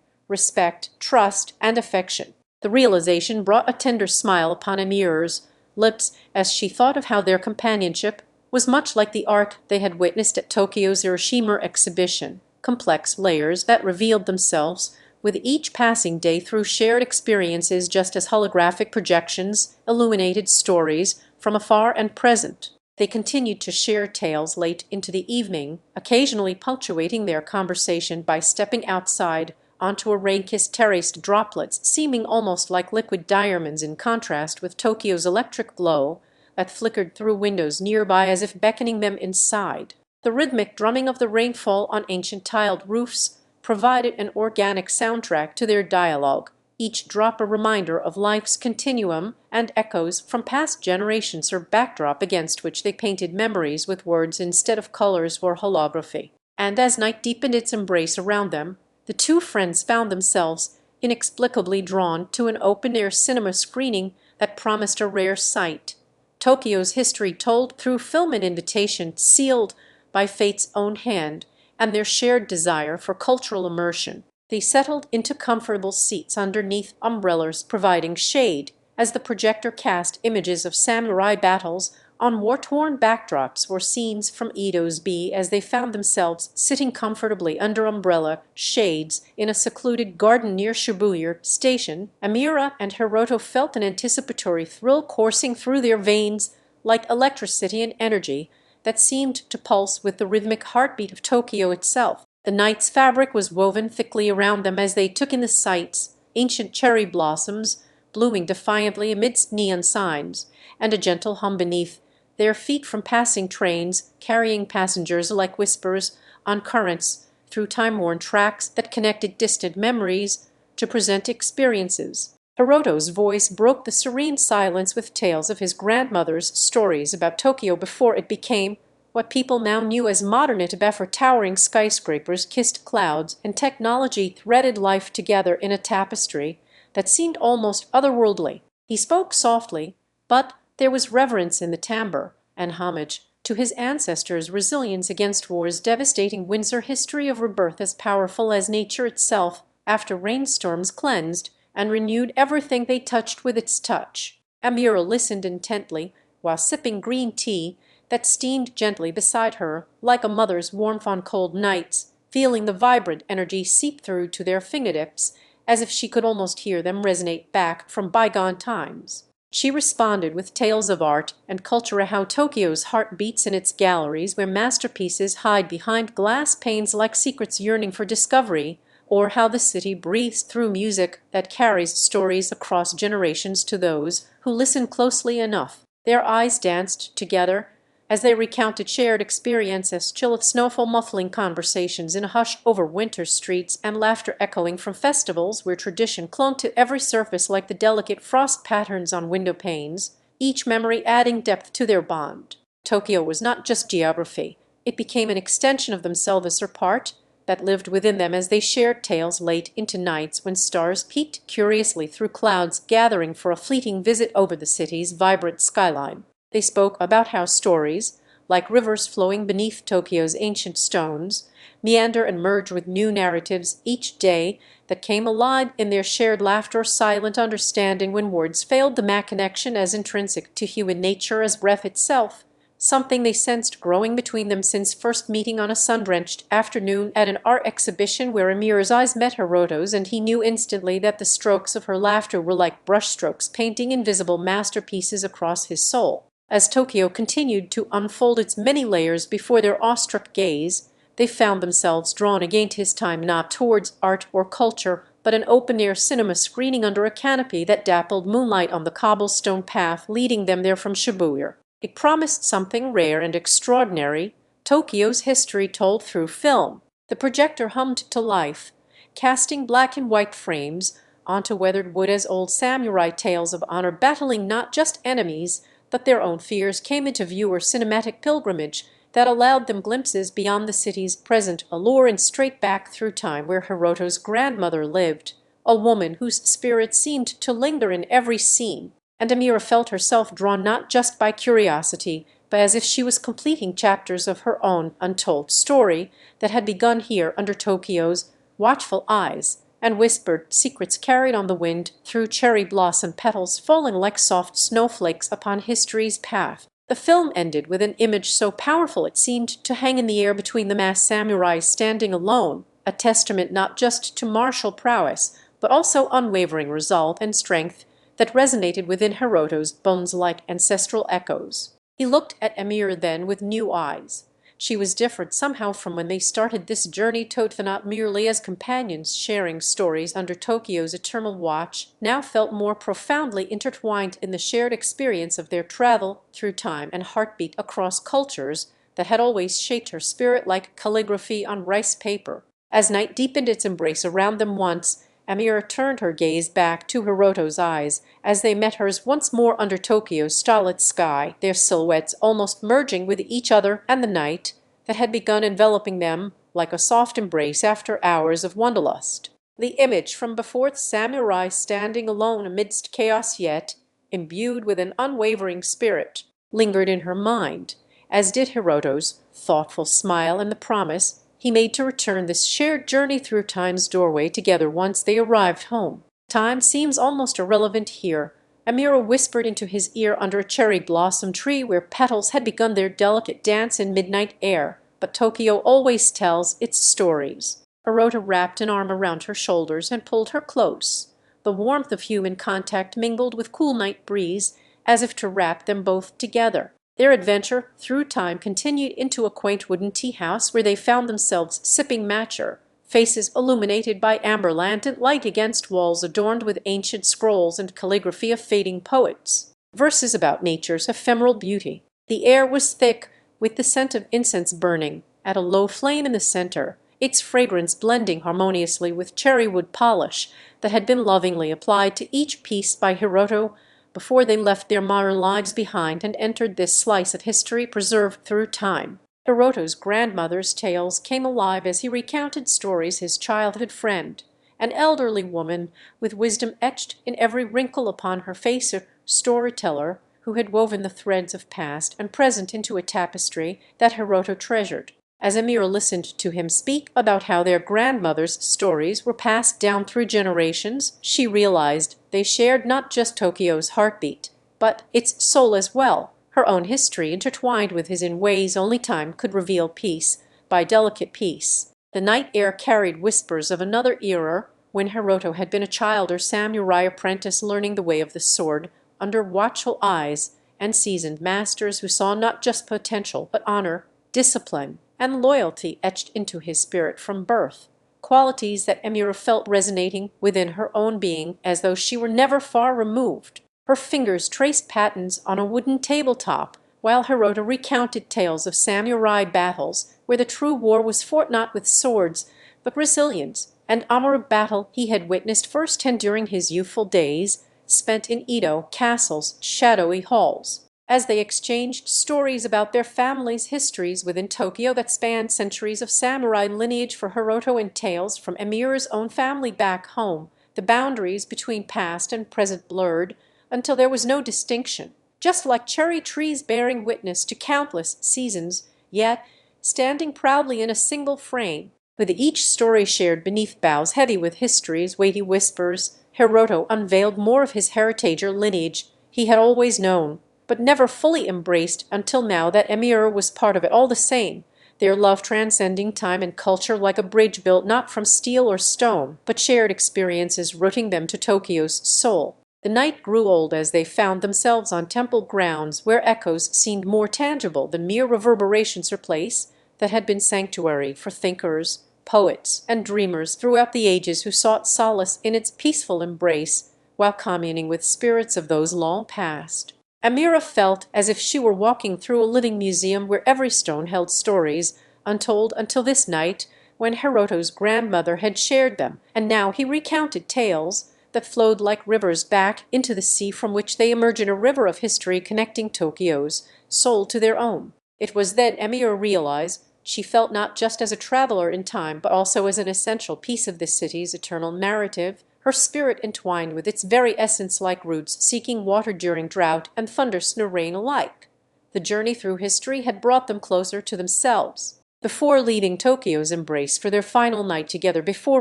respect, trust, and affection. The realization brought a tender smile upon Amira's lips as she thought of how their companionship was much like the art they had witnessed at Tokyo's Hiroshima exhibition, complex layers that revealed themselves with each passing day through shared experiences, just as holographic projections illuminated stories from afar and present. They continued to share tales late into the evening, occasionally punctuating their conversation by stepping outside onto a rain-kissed terraced droplets seeming almost like liquid diamonds in contrast with Tokyo's electric glow that flickered through windows nearby as if beckoning them inside. The rhythmic drumming of the rainfall on ancient tiled roofs provided an organic soundtrack to their dialogue, each drop a reminder of life's continuum and echoes from past generations or backdrop against which they painted memories with words instead of colors or holography. And as night deepened its embrace around them, the two friends found themselves inexplicably drawn to an open-air cinema screening that promised a rare sight. Tokyo's history told through film and invitation sealed by fate's own hand and their shared desire for cultural immersion. They settled into comfortable seats underneath umbrellas providing shade as the projector cast images of samurai battles on war-torn backdrops or scenes from Ito's Bee as they found themselves sitting comfortably under umbrella shades in a secluded garden near Shibuya Station. Amira and Hiroto felt an anticipatory thrill coursing through their veins like electricity and energy that seemed to pulse with the rhythmic heartbeat of Tokyo itself. The night's fabric was woven thickly around them as they took in the sights, ancient cherry blossoms blooming defiantly amidst neon signs, and a gentle hum beneath their feet from passing trains carrying passengers like whispers on currents through time-worn tracks that connected distant memories to present experiences. Hiroto's voice broke the serene silence with tales of his grandmother's stories about Tokyo before it became what people now knew as modern Tibet, for towering skyscrapers kissed clouds and technology threaded life together in a tapestry that seemed almost otherworldly. He spoke softly, but there was reverence in the timbre and homage to his ancestors' resilience against war's devastating Windsor history of rebirth as powerful as nature itself after rainstorms cleansed and renewed everything they touched with its touch. Amira listened intently while sipping green tea that steamed gently beside her like a mother's warmth on cold nights, feeling the vibrant energy seep through to their fingertips as if she could almost hear them resonate back from bygone times. She responded with tales of art and culture, how Tokyo's heart beats in its galleries where masterpieces hide behind glass panes like secrets yearning for discovery, or how the city breathes through music that carries stories across generations to those who listen closely enough. Their eyes danced together as they recounted shared experiences, chill of snowfall muffling conversations in a hush over winter streets, and laughter echoing from festivals where tradition clung to every surface like the delicate frost patterns on window panes, each memory adding depth to their bond. Tokyo was not just geography. It became an extension of themselves, or part that lived within them as they shared tales late into nights when stars peeked curiously through clouds gathering for a fleeting visit over the city's vibrant skyline. They spoke about how stories, like rivers flowing beneath Tokyo's ancient stones, meander and merge with new narratives each day that came alive in their shared laughter or silent understanding when words failed, the connection as intrinsic to human nature as breath itself, something they sensed growing between them since first meeting on a sun-drenched afternoon at an art exhibition where Amira's eyes met Hiroto's, and he knew instantly that the strokes of her laughter were like brushstrokes painting invisible masterpieces across his soul. As Tokyo continued to unfold its many layers before their awestruck gaze, they found themselves drawn against his time, not towards art or culture, but an open-air cinema screening under a canopy that dappled moonlight on the cobblestone path leading them there from Shibuya. It promised something rare and extraordinary, Tokyo's history told through film. The projector hummed to life, casting black and white frames onto weathered wood as old samurai tales of honor battling not just enemies, but their own fears came into view, or cinematic pilgrimage that allowed them glimpses beyond the city's present allure and straight back through time where Hiroto's grandmother lived, a woman whose spirit seemed to linger in every scene. And Amira felt herself drawn not just by curiosity, but as if she was completing chapters of her own untold story that had begun here under Tokyo's watchful eyes, and whispered secrets carried on the wind through cherry blossom petals falling like soft snowflakes upon history's path. The film ended with an image so powerful it seemed to hang in the air between the masked samurai standing alone, a testament not just to martial prowess, but also unwavering resolve and strength that resonated within Hiroto's bones like ancestral echoes. He looked at Emir then with new eyes. She was different somehow from when they started this journey together, not merely as companions sharing stories under Tokyo's eternal watch, now felt more profoundly intertwined in the shared experience of their travel through time and heartbeat across cultures that had always shaped her spirit like calligraphy on rice paper. As night deepened its embrace around them once, Amira turned her gaze back to Hiroto's eyes as they met hers once more under Tokyo's starlit sky, their silhouettes almost merging with each other and the night that had begun enveloping them like a soft embrace after hours of wanderlust. The image from before the samurai standing alone amidst chaos yet, imbued with an unwavering spirit, lingered in her mind, as did Hiroto's thoughtful smile and the promise he made to return this shared journey through time's doorway together once they arrived home. Time seems almost irrelevant here, Amira whispered into his ear under a cherry blossom tree where petals had begun their delicate dance in midnight air. But Tokyo always tells its stories. Hiroto wrapped an arm around her shoulders and pulled her close. The warmth of human contact mingled with cool night breeze, as if to wrap them both together. Their adventure through time continued into a quaint wooden tea-house where they found themselves sipping matcha, faces illuminated by amber lantern light against walls adorned with ancient scrolls and calligraphy of fading poets, verses about nature's ephemeral beauty. The air was thick with the scent of incense burning at a low flame in the center, its fragrance blending harmoniously with cherry wood polish that had been lovingly applied to each piece by Hiroto before they left their modern lives behind and entered this slice of history preserved through time. Hiroto's grandmother's tales came alive as he recounted stories his childhood friend, an elderly woman with wisdom etched in every wrinkle upon her face, a storyteller who had woven the threads of past and present into a tapestry that Hiroto treasured. As Amira listened to him speak about how their grandmother's stories were passed down through generations, she realized they shared not just Tokyo's heartbeat, but its soul as well, her own history intertwined with his in ways only time could reveal piece by delicate piece. The night air carried whispers of another era when Hiroto had been a child or samurai apprentice learning the way of the sword under watchful eyes and seasoned masters who saw not just potential but honor, discipline, and loyalty etched into his spirit from birth, qualities that Amira felt resonating within her own being as though she were never far removed. Her fingers traced patterns on a wooden tabletop, while Hiroto recounted tales of samurai battles where the true war was fought not with swords, but resilience and armor, of battle he had witnessed firsthand during his youthful days, spent in Edo Castle's shadowy halls. As they exchanged stories about their families' histories within Tokyo that spanned centuries of samurai lineage for Hiroto and tales from Amira's own family back home, the boundaries between past and present blurred until there was no distinction, just like cherry trees bearing witness to countless seasons, yet standing proudly in a single frame, with each story shared beneath boughs heavy with history's weighty whispers. Hiroto unveiled more of his heritage or lineage he had always known, but never fully embraced until now that Amira was part of it all the same, their love transcending time and culture like a bridge built not from steel or stone, but shared experiences rooting them to Tokyo's soul. The night grew old as they found themselves on temple grounds where echoes seemed more tangible than mere reverberations, or place that had been sanctuary for thinkers, poets, and dreamers throughout the ages who sought solace in its peaceful embrace while communing with spirits of those long past. Amira felt as if she were walking through a living museum where every stone held stories untold until this night when Hiroto's grandmother had shared them, and now he recounted tales that flowed like rivers back into the sea from which they emerge in a river of history connecting Tokyo's soul to their own. It was then Amira realized she felt not just as a traveler in time but also as an essential piece of this city's eternal narrative, her spirit entwined with its very essence like roots seeking water during drought and thunder-snow rain alike. The journey through history had brought them closer to themselves. Before leaving Tokyo's embrace for their final night together before